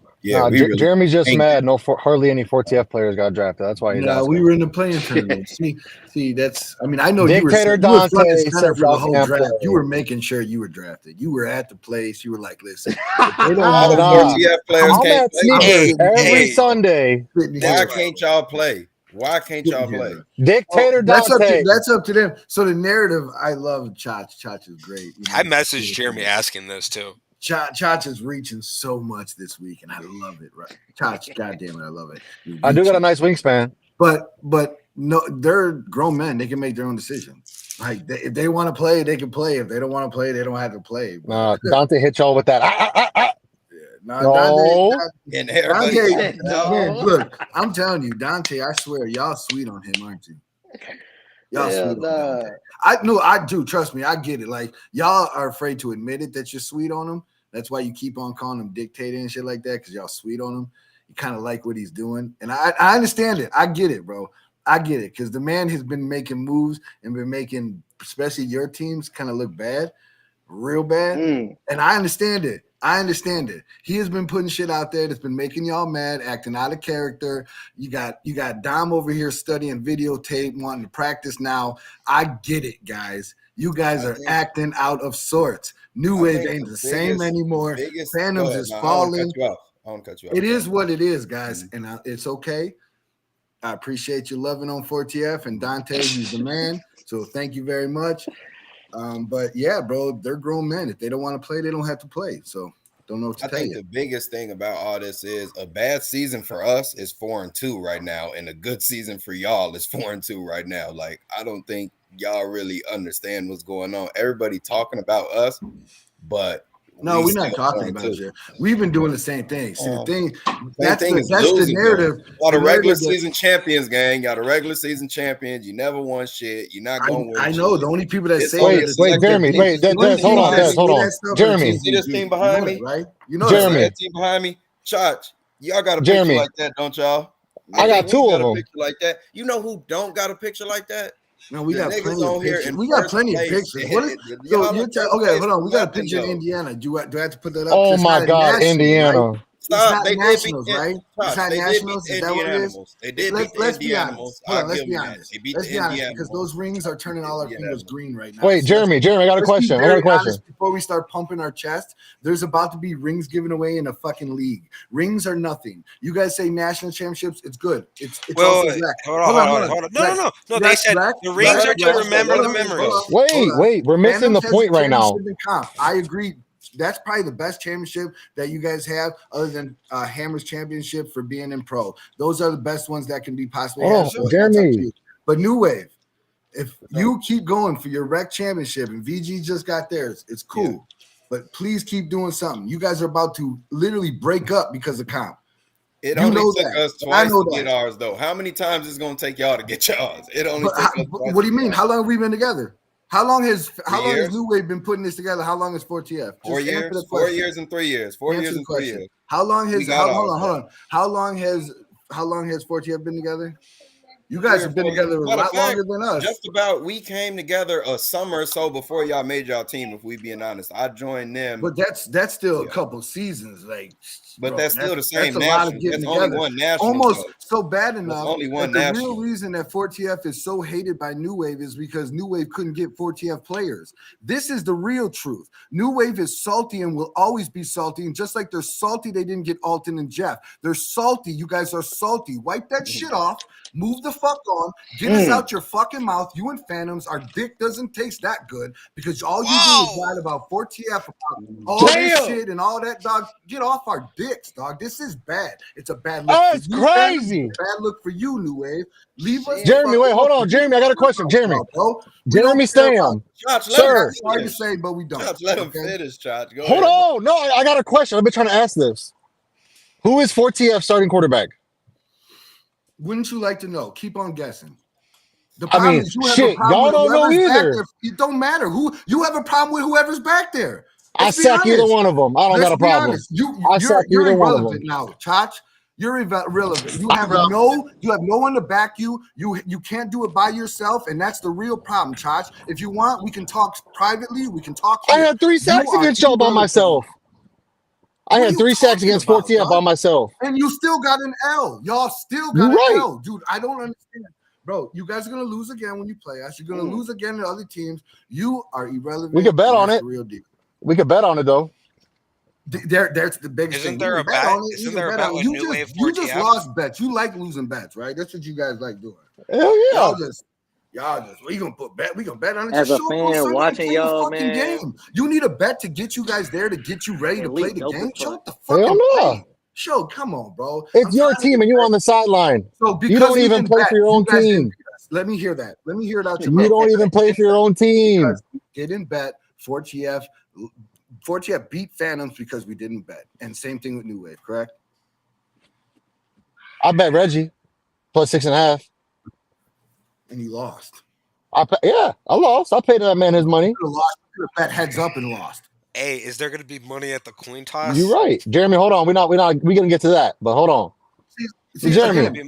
We really Jeremy's just think mad. Hardly any 4TF players got drafted. That's why he's No, we asking. were in the playing tournament. See, that's. I mean, I know Dictator you were front and Dante center said for the y'all whole can't draft. play. You were making sure you were drafted. You were at the place. You were like, listen, if they don't all have the Nah. me, 4TF players I'm can't at play. sneakers sitting every Hey, Sunday. sitting Why here. can't y'all play? Why can't y'all Sitting play? here. Dictator That's Dante. up to them. So the narrative, I love Chach. Chach is great. I messaged Jeremy asking this too. Chach is reaching so much this week, and I love it. Right, Chach, goddamn it, I love it. I do got a nice wingspan. But no, they're grown men. They can make their own decision. Like if they want to play, they can play. If they don't want to play, they don't have to play. Dante hit y'all with that. Yeah, No. Dante, No. man, look, I'm telling you, Dante. I swear, y'all sweet on him, aren't you? Y'all Hell sweet on nah. Dante. I do. Trust me, I get it. Like y'all are afraid to admit it that you're sweet on him. That's why you keep on calling him dictator and shit like that because y'all sweet on him. You kind of like what he's doing, and I understand it. I get it, bro. I get it because the man has been making moves and been making, especially your teams, kind of look bad, real bad. And I understand it. He has been putting shit out there that's been making y'all mad, acting out of character. You got Dom over here studying videotape, wanting to practice now. I get it, guys. You guys are acting out of sorts. New Wave ain't the same anymore. Phantoms is falling. I want to cut you off. It is what it is, guys, and it's okay. I appreciate you loving on 4TF and Dante. He's the man. So thank you very much. But yeah, bro, they're grown men. If they don't want to play, they don't have to play. So don't know what to I tell think you. the biggest thing about all this is a bad season for us is 4-2 right now, and a good season for y'all is 4-2 right now. Like, I don't think y'all really understand what's going on. Everybody talking about us, but No, we we're not still talking 4-2. about you. We've been doing the same thing. See, the thing Same thing is that's losing. the narrative. Y'all the The regular narrative that- season champions, gang. Y'all the regular season champions. You never won shit. You're not gonna win. I know shit. the only people that It's say only that the is Wait, second Jeremy. team. Wait, the only Des, hold people on, that Des, say hold on. that stuff are Jeremy. teams You see this we team beat. behind You know me? that, right? You know Jeremy. that, That team behind me, Church. Y'all got a Jeremy. picture like that, don't y'all? I got think two we of got a them. picture like that. You know who don't got a picture like that? No, we The got niggas plenty of on here pictures. in We got first plenty of place. pictures. What is, so Y'all you're in first okay? place Hold on, for we got a nothing, picture in though. Indiana. Do I have to put that up? Oh It's my not God, nationals, Indiana. right? It's Stop. not They did beat nationals, right? It's Touch. not They did beat nationals. the Is that what it is? Indianimals. They did beat the Let's be Indianimals. honest. Hold on, I'll let's give be them that. honest. They beat Let's the be honest, because Indianimals. those rings are turning all our fingers Indianimals. green right now. Wait, So Jeremy, I got a let's question. be I got a very question. honest before we start pumping our chest. There's about to be rings given away in a fucking league. Rings are nothing. You guys say national championships. It's good. It's Well, also Zach. hold on. No. They said the rings are to remember the memories. Wait, we're missing the Phantoms has point a right now. championship in comp. I agree. That's probably the best championship that you guys have, other than Hammer's championship for being in pro. Those are the best ones that can be possibly had. Hold on, So that's up to Jeremy. you. But New Wave, if you keep going for your rec championship and VG just got theirs, it's cool. Yeah. But please keep doing something. You guys are about to literally break up because of comp. It You only know took that. us I twice know to get that. ours, though. How many times is it going to take y'all to get yours? It only But took us twice. what do you mean? to get How long have we been together? How long has years. New Wave been putting this together? How long has 4TF? 4 Just answer years, the 4 question. years and 3 years. 4 Answer years the and 3 question. years. How long has We got hold ours, on. How long has 4TF been together? You 3 guys or have been 4 years. together a Matter of lot fact, longer than us. just about we came together a summer or so before y'all made y'all team, if we being honest. I joined them. But that's still a couple seasons, like. But Bro, that's still the same that's a lot of national. getting That's only together. one national. Almost though. so bad enough only one that the national. real reason that 4TF is so hated by New Wave is because New Wave couldn't get 4TF players. This is the real truth. New Wave is salty and will always be salty. And just like they're salty, they didn't get Alton and Jeff. They're salty. You guys are salty. Wipe that shit off. Move the fuck on. Get us out your fucking mouth. You and Phantoms, our dick doesn't taste that good because all you do is lie about 4TF, about all this shit and all that, dog. Get off our dicks, dog. This is bad. It's a bad look. Oh, it's for you, Phantoms. crazy. It's a bad look for you, New Wave. Leave us. Jeremy, wait, hold on. Jeremy, I got a question. Jeremy. Bro. Jeremy Stam. Chach, Sir. Sorry to say, but we don't. Chach, let him finish, Chach. Go Hold ahead, on. No, I got a question. I've been trying to ask this. Who is 4TF starting quarterback? Wouldn't you like to know? Keep on guessing. The I problem mean, is you have shit, a problem y'all with don't know whoever's back either. there. It don't matter who you have a problem with. Whoever's back there. I Let's be sack either honest. one of them. I don't Let's got a be problem. honest. I sack You're either one of irrelevant them. now, Chach. You're irrelevant. You have no one to back you. You can't do it by yourself, and that's the real problem, Chach. If you want, we can talk privately. We can talk I here. had 3 sacks You are against y'all by irrelevant. myself. I What are had you 3 sacks talking against about, 4TF dog? by myself. And you still got an L. Y'all still got You're an right. L. Dude, I don't understand. Bro, you guys are going to lose again when you play us. You're going to lose again to other teams. You are irrelevant. We could bet on That's it. the real deal. We could bet on it, though. There's the biggest Isn't thing. there You a can bet bet? on it. You Isn't can there a bet bet on it. with New Wave You just 4TF? lost bets. You like losing bets, right? That's what you guys like doing. Hell yeah. Y'all just we gonna put bet. We gonna bet on it. As Just a show up on fan Sunday and watching play the y'all, fucking man. game. You need a bet to get you guys there to get you ready to Elite play the dope game. as Show fuck. up the fucking Hell no. play. Show, come on, bro. It's your team and you on the sideline. So because You don't we even didn't play bet, for your own you guys didn't team. beat us. Let me hear that. Let me hear it out your You mouth. don't even play for your own team. Because we didn't bet 4TF. 4TF beat Phantoms because we didn't bet. And same thing with New Wave, correct? I bet Reggie plus 6.5. And you lost. I lost. I paid that man his money. You could have lost. You could have bet heads up and lost. Hey, is there going to be money at the coin toss? You're right, Jeremy. Hold on. We're gonna get to that, but hold on. See, Jeremy, again,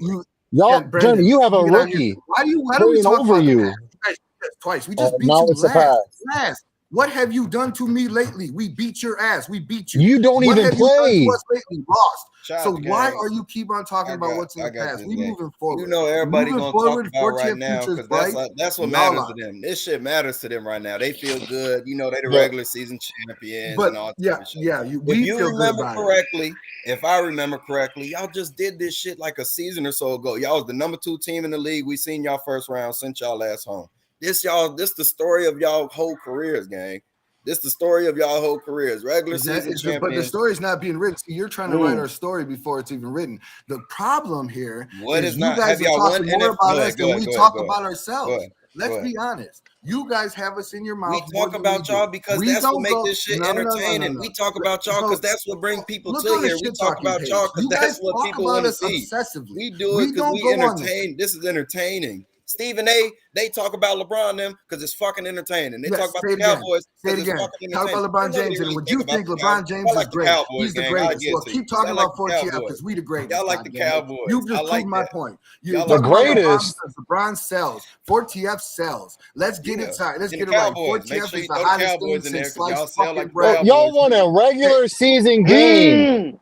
Jeremy, Brandon, you have a get on your- rookie why do we playing talk over about the you. past? You guys beat us twice. We just beat Now you it's a pass. last. What have you done to me lately? We beat your ass. We beat you. You don't what even have you done play. to us lately? Lost. Chach, So why gang. are you keep on talking about what's in the past? We moving forward. You know everybody Moving gonna talk forward, about right 4TF now future's because bright. that's what Y'all matters are. to them. This shit matters to them right now. They feel good. You know, they the But- regular season champions and all that type of shit. we If you feel good remember about it. correctly, if I remember correctly, y'all just did this shit like a season or so ago. Y'all was the number 2 team in the league. We seen y'all first round, sent y'all last home. This the story of y'all whole careers, gang. This is the story of y'all whole careers. Regular season But the champions. story is not being written. See, you're trying to write our story before it's even written. The problem here is you guys are talking more about us than we talk about ourselves. Let's be honest. You guys have us in your mouth. We talk about y'all because that's what makes this shit entertaining. We talk about y'all because that's what brings people to here. We talk about y'all because that's what people want to see. We do it because we entertain. This is entertaining. Stephen A. They talk about LeBron them because it's fucking entertaining. They talk about the Cowboys because it's fucking entertaining. Talk about LeBron James and would you think LeBron James is great? He's the greatest. Well, keep talking about 4TF because we the greatest. Y'all like the Cowboys. You just proved my point. The greatest. LeBron sells. 4TF sells. Let's get it right. Let's get it right. 4TF is the hottest thing since sliced fucking bread. Y'all won a regular season game.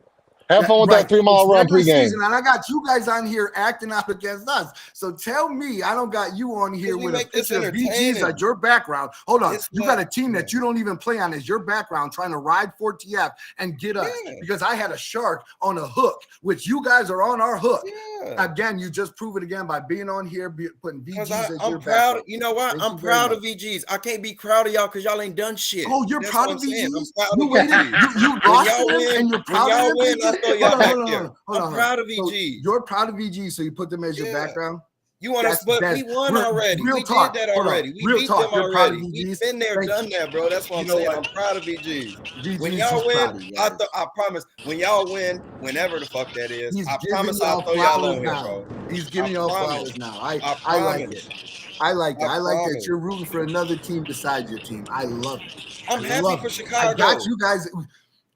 Have fun with that 3 mile run pregame. And I got you guys on here acting out against us. So tell me, I don't got you on here with a picture of BGs as your background. Hold on. You got a team that you don't even play on as your background trying to ride 4TF and get us. Because I had a shark on a hook, which you guys are on our hook. Again, you just prove it again by being on here, putting VGs as your I'm proud. background. You know what? I'm proud of VGs. I can't be proud of y'all because y'all ain't done shit. Oh, you're proud of VGs? You lost them and you're proud of them? I'm proud of VGs. So you're proud of VGs, so you put them as your background? You want us, but we won already. We did that already. We beat them already. We've been there, done that, bro. That's what I'm saying. I'm proud of VGs. When y'all win, I promise. When y'all win, whenever the fuck that is, I promise I'll throw y'all on here, bro. He's giving y'all flowers now. I like it. I like that. I like that you're rooting for another team besides your team. I love it. I'm happy for Chicago. I got you guys.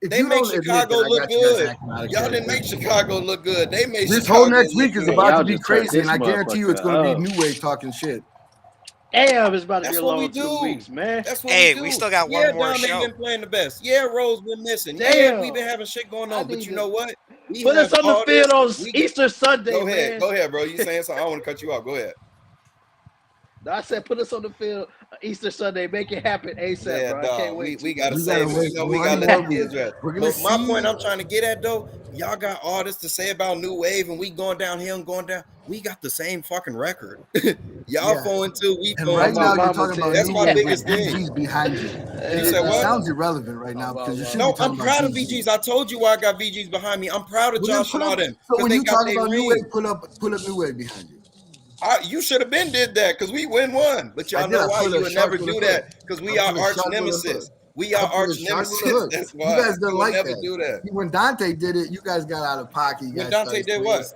They make Chicago look good. Y'all didn't make Chicago look good. They made this whole next week is about to be crazy, and I guarantee you it's going to be New Wave talking shit. Damn, it's about to be a long 2 weeks, man. That's what we do. We still got one more show. Been playing the best. Yeah, Rose been missing. Yeah, we've been having shit going on. But you know what? Put us on the field on Easter Sunday. Go ahead, bro. You saying something? I don't want to cut you off. Go ahead. I said, put us on the field Easter Sunday, make it happen ASAP. Yeah, bro. I can't wait. We gotta say, we gotta let the kids rest. But my point I'm trying to get at though, y'all got all this to say about New Wave and we going downhill and going down. We got the same fucking record. Y'all 4-2, we 4-2. And right now you're talking about that's my biggest thing. VGs behind you. You said what? It sounds irrelevant right now because you should. No, I'm proud of VGs. I told you why I got VGs behind me. I'm proud of Josh and all them. So when you talk about New Wave, put up New Wave behind you. You should have been did that because we win one, but y'all know why you would never do that because we are arch nemesis. We are arch nemesis. That's why you guys don't like never that. do that. When Dante did it, you guys got out of pocket. When Dante did what?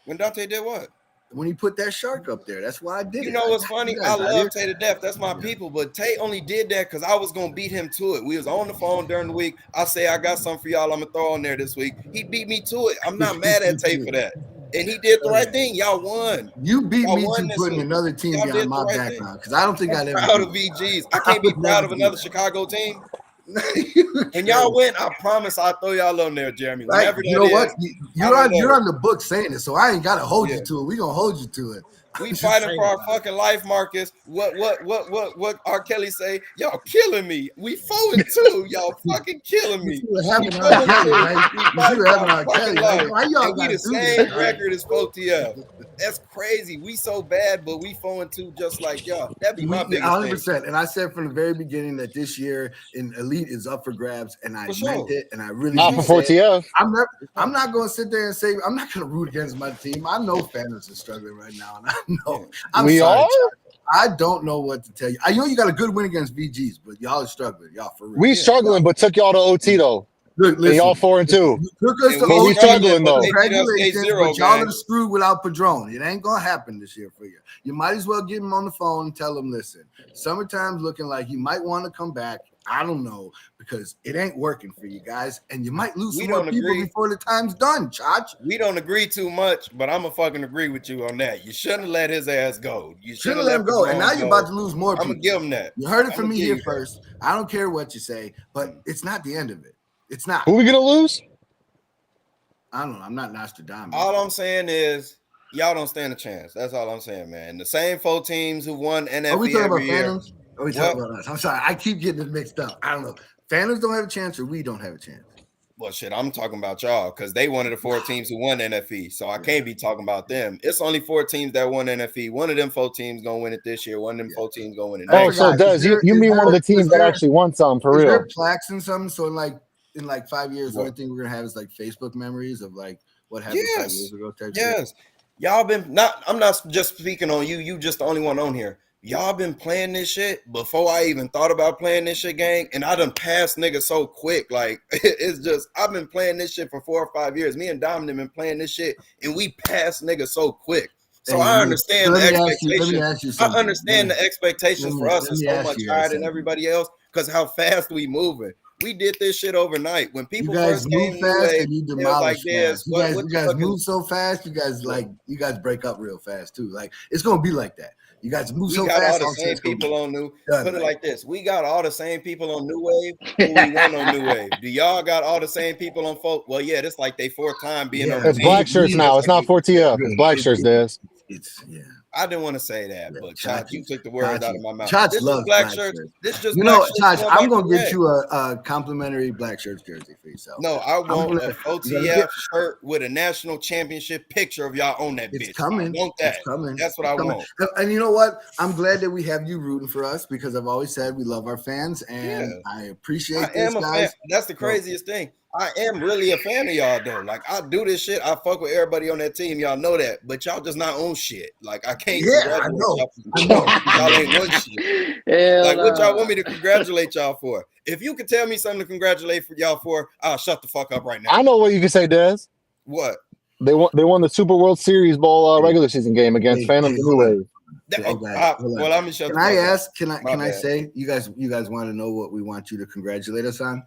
When Dante did what? When he put that shark up there, that's why I did it. You know what's funny? I love Tay to death. That's my people, but Tay only did that because I was gonna beat him to it. We was on the phone during the week. I say I got something for y'all. I'm gonna throw on there this week. He beat me to it. I'm not mad at Tay for that. And he did the right thing. Y'all won. You beat me to putting another team behind my background because I don't think I'd ever. Proud of VGs. I can't be proud of another Chicago team. When y'all win, I promise I'll throw y'all on there, Jeremy. Whenever you know what? You're on the book saying it, so I ain't gotta hold you to it. We gonna hold you to it. We fighting for our fucking life, Marcus. What R. Kelly say? Y'all killing me. We 4-2. Y'all fucking killing me. You having R. Kelly, right? You having R. Kelly. Why y'all we the same record as 4TF. That's crazy. We so bad, but we 4-2 just like y'all. That'd be my biggest 100%. thing. And I said from the very beginning that this year in Elite is up for grabs, and I meant it. And I really not for 4TF. I'm not going to sit there and say I'm not going to root against my team. I know fans are struggling right now, and I know. We are. I don't know what to tell you. I know you got a good win against VGs, but y'all are struggling. Y'all for real. We struggling, but took y'all to OT though. Look, listen, y'all 4-2. You took us to we struggling though. Congratulations, but y'all are screwed without Padron. It ain't gonna happen this year for you. You might as well get him on the phone and tell him, listen, summertime's looking like he might want to come back. I don't know, because it ain't working for you guys, and you might lose some more people before the time's done, Chach. We don't agree too much, but I'm gonna fucking agree with you on that. You shouldn't have let his ass go. You should have let him go, and now you're about to lose more people. I'm gonna give him that. You heard it from me here first. I don't care what you say, but it's not the end of it. It's not. Who we gonna lose? I don't know. I'm not Nostradamus. All I'm saying is y'all don't stand a chance. That's all I'm saying, man. The same 4 teams who won NFE Are we talking every about year. Phantoms? Are we talking about us? I'm sorry. I keep getting it mixed up. I don't know. Phantoms don't have a chance, or we don't have a chance. Well, shit, I'm talking about y'all because they one of the 4 teams who won NFE. So I can't be talking about them. It's only 4 teams that won NFE. One of them 4 teams gonna win it this year. One of them 4 teams gonna win it I Oh, next year. so forgot. Des, you mean one of the teams that actually won something for Is there real? plaques and something? So in like 5 years, the What? only thing we're gonna have is like Facebook memories of like what happened 5 years ago. Type shit. Yes. Y'all been not. I'm not just speaking on you. You just the only one on here. Y'all been playing this shit before I even thought about playing this shit, gang. And I done passed niggas so quick. Like it's just I've been playing this shit for 4 or 5 years. Me and Dominic been playing this shit, and we passed niggas so quick. So Hey, I understand the let me expectation. ask you I something. understand the expectations for us let is me so ask much you guys higher than something. everybody else because how fast we moving. We did this shit overnight. When You people guys first move came New fast Wave, and you it was like demolish this. fast. You What guys fucking move so fast. You guys you guys break up real fast too. Like it's gonna be like that. You guys move we so got fast. all the same people on New. Done, Put it like like this: we got all the same people on New Wave who we won on New Wave. Do y'all got all the same people on folk? Well, yeah, this like they 4th time being on the It's team. black shirts now. It's not 4TF. It's black shirts, Des. it's I didn't want to say that, but Chach, you took the words out of my mouth. Chach This is loves black shirts. shirts. This is just You black know, shirts. Chach, I'm gonna get correct. you a complimentary black shirts jersey for yourself. No, I want gonna- a you're gonna OTF shirt with a national championship picture of y'all on that It's bitch. coming. I want that. It's coming. That's what It's I coming. want. And you know what? I'm glad that we have you rooting for us because I've always said we love our fans, and Yeah. I appreciate I this, am a guys. fan. That's the craziest thing. I am really a fan of y'all though. Like I do this shit. I fuck with everybody on that team. Y'all know that. But y'all just not on shit. Like I can't Yeah, I congratulate know. y'all. I know. Y'all ain't one shit. Hell Like what y'all nah. want me to congratulate y'all for? If you could tell me something to congratulate for y'all for, I'll shut the fuck up right now. I know what you can say, Des. What? They won the Super World Series Bowl regular season game against Phantoms and New hold on. Wave. Well, I'm gonna shut Can the fuck I up. ask? Can I say you guys want to know what we want you to congratulate us on?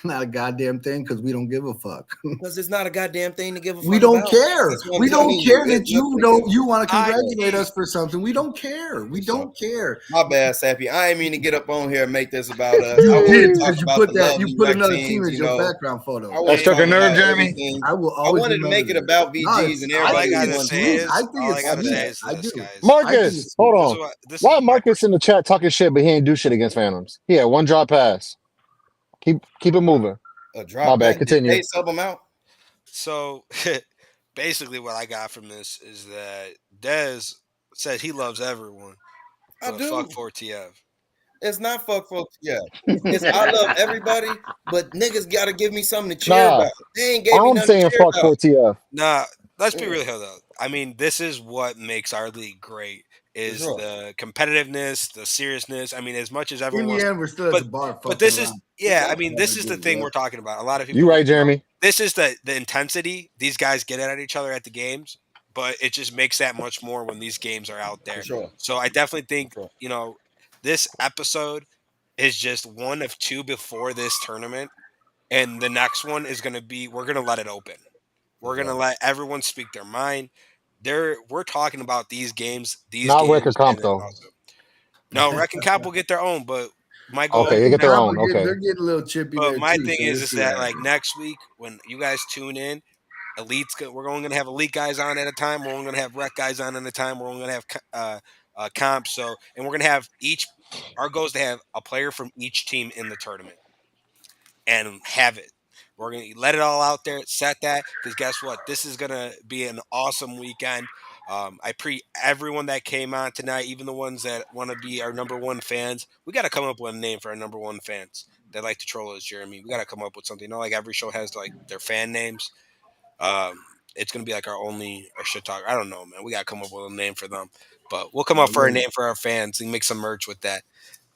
Not a goddamn thing because we don't give a fuck. Because it's not a goddamn thing to give a fuck We don't about. care. That's what I'm We don't telling care you. that you want to I- congratulate us for something. We don't care. We don't care. My bad, Sappy. I ain't mean to get up on here and make this about us. You I wanted did to talk because you about put the that. You lovely put rec another teams, team as you your know. background photo. I want That to struck talk a nerve, about Jeremy? everything. I will I always wanted to make it about VGs and all I everybody. gotta wants say to- is, I think all I it's gotta sweet. say is I this, do. guys. Marcus, hold This on. is what this Why is my Marcus in the chat talking shit, but he ain't do shit against Phantoms? Yeah, one drop pass. Keep it moving. A My drop bad. back. Did Continue. they sub them out? So basically, what I got from this is that Dez said he loves everyone, I but do. fuck 4TF. It's not fuck folks. Yeah. It's I love everybody, but niggas gotta give me something to cheer Nah, about. They ain't gave me I'm nothing saying to cheer fuck about. 4TF. Nah, let's be Yeah. real here, though. I mean, this is what makes our league great: is sure. the competitiveness, the seriousness. I mean, as much as everyone In wants, the end, we're still at but the bar. but Fucking this is around. I mean, this is the thing we're talking about. A lot of people. You right, Jeremy. This is the intensity these guys get at each other at the games, but it just makes that much more when these games are out there. sure. So I definitely think sure. this episode is just one of two before this tournament, and the next one is going to be we're going to let it open. We're going to let everyone speak their mind. We're talking about these games, Not record comp and then though. also no, Rec and Cap will get their own, but my goal. Okay, they get their own. Okay. They're getting a little chippy But there my too. thing so is let's see that what like happens. next week when you guys tune in, we're only going to have elite guys on at a time. We're only going to have rec guys on at a time. We're only going to have comps. So, and we're going to have our goal is to have a player from each team in the tournament and have it. We're going to let it all out there, set that, because guess what? This is going to be an awesome weekend. I everyone that came on tonight, even the ones that want to be our number one fans. We got to come up with a name for our number one fans that like to troll us, Jeremy. We got to come up with something. You know, like every show has like their fan names. It's gonna be like our shit talk. I don't know, man. We gotta come up with a name for them, but we'll come up for a name for our fans and make some merch with that,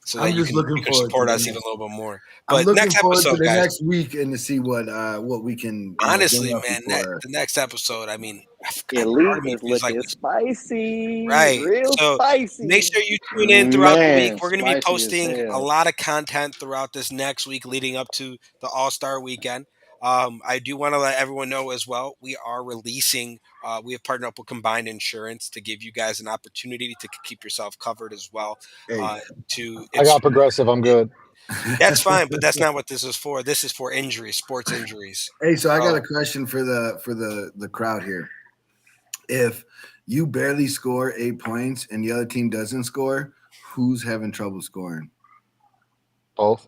so that I'm just looking you can forward to support the us next. even a little bit more. I'm But looking next forward to episode, the guys. next week and to see what we can Honestly, bring up man, before. the next episode. I mean, part Elite of me is feels like looking spicy, right. real So spicy. make sure you tune in throughout the week. Man, We're going to be spicy as posting a hell. lot of content throughout this next week leading up to the All-Star weekend. I do want to let everyone know as well, we are releasing, we have partnered up with Combined Insurance to give you guys an opportunity to keep yourself covered as well. Hey. I got progressive. I'm good. That's fine, but that's not what this is for. This is for injuries, sports injuries. Hey, so I got a question for the crowd here. If you barely score 8 points and the other team doesn't score, who's having trouble scoring? Both.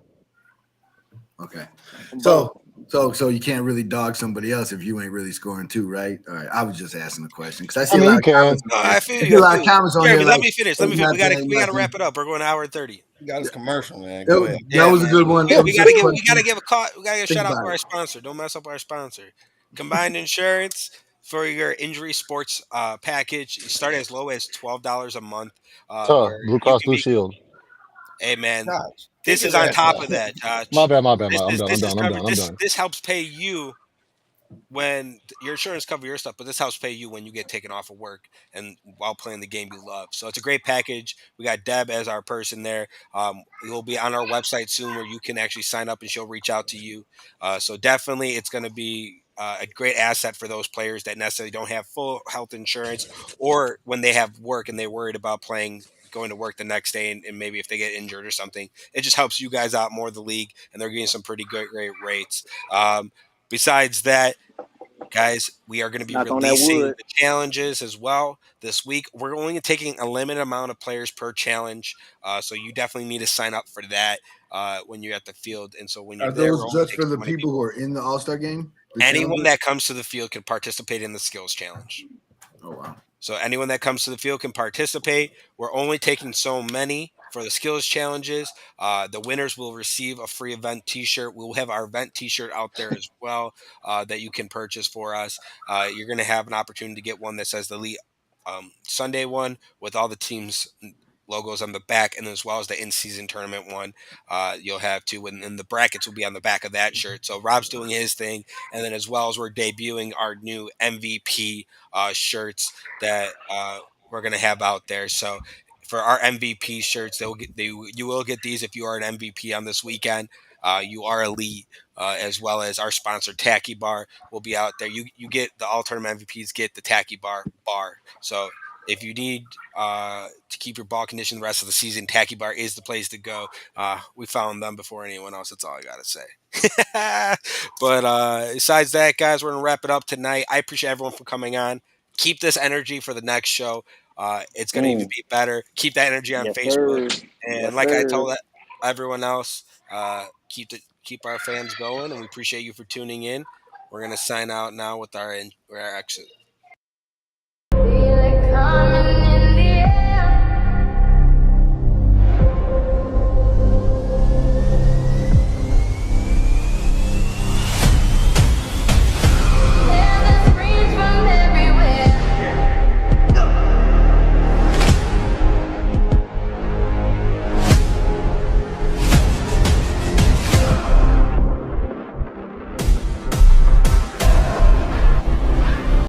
Okay. Both. So So you can't really dog somebody else if you ain't really scoring too, right? All right. I was just asking a question because I see I a mean, lot you of can. comments. No, I feel I see you. a I lot feel of you. comments on here Jeremy, let like me finish. ain't We gotta nothing, we gotta nothing. wrap it up. We're going an hour and 30. You got his commercial, man. Go ahead. That Yeah, was a man. good one. We Episode gotta question. give a Think shout out about to our it. sponsor. Don't mess up our sponsor. Combined Insurance for your injury sports package. You start as low as $12 a month, Tough. where Blue you Cross can Blue be. Shield. Hey man, Josh, take this is his on ass top off. of that, My Josh. bad. My bad. This I'm is done. I'm this is done. I'm covered. done. I'm done. This helps pay you when your insurance cover your stuff, but this helps pay you when you get taken off of work and while playing the game you love. So it's a great package. We got Deb as our person there. You'll be on our website soon where you can actually sign up and she'll reach out to you. So definitely it's going to be a great asset for those players that necessarily don't have full health insurance or when they have work and they're worried about going to work the next day and maybe if they get injured or something. It just helps you guys out more, the league, and they're getting some pretty great rates. Besides that, guys, we are going to be Knock on that releasing wood. the challenges as well this week. We're only taking a limited amount of players per challenge, so you definitely need to sign up for that when you're at the field. And so when you're Are there, we're those only just for taking the so many people who people. are in the All Star game? The Anyone challenges? that comes to the field can participate in the skills challenge. Oh wow. So anyone that comes to the field can participate. We're only taking so many for the skills challenges. The winners will receive a free event T-shirt. We'll have our event T-shirt out there as well that you can purchase for us. You're going to have an opportunity to get one that says the Elite Sunday one with all the teams' logos on the back, and as well as the in-season tournament one. You'll have two, and then the brackets will be on the back of that shirt. So Rob's doing his thing, and then as well as we're debuting our new MVP shirts that we're gonna have out there. So for our MVP shirts, you will get these if you are an MVP on this weekend. You are elite, as well as our sponsor Tacky Bar will be out there. You get the all tournament MVPs get the Tacky Bar. So if you need to keep your ball conditioned the rest of the season, Tacky Bar is the place to go. We found them before anyone else. That's all I gotta say. But besides that, guys, we're gonna wrap it up tonight. I appreciate everyone for coming on. Keep this energy for the next show. It's gonna even Mm. be better. Keep that energy on Yes, Facebook, sir. and Yes, like I sir. told everyone else, keep our fans going, and we appreciate you for tuning in. We're gonna sign out now with our exit. Feel it coming.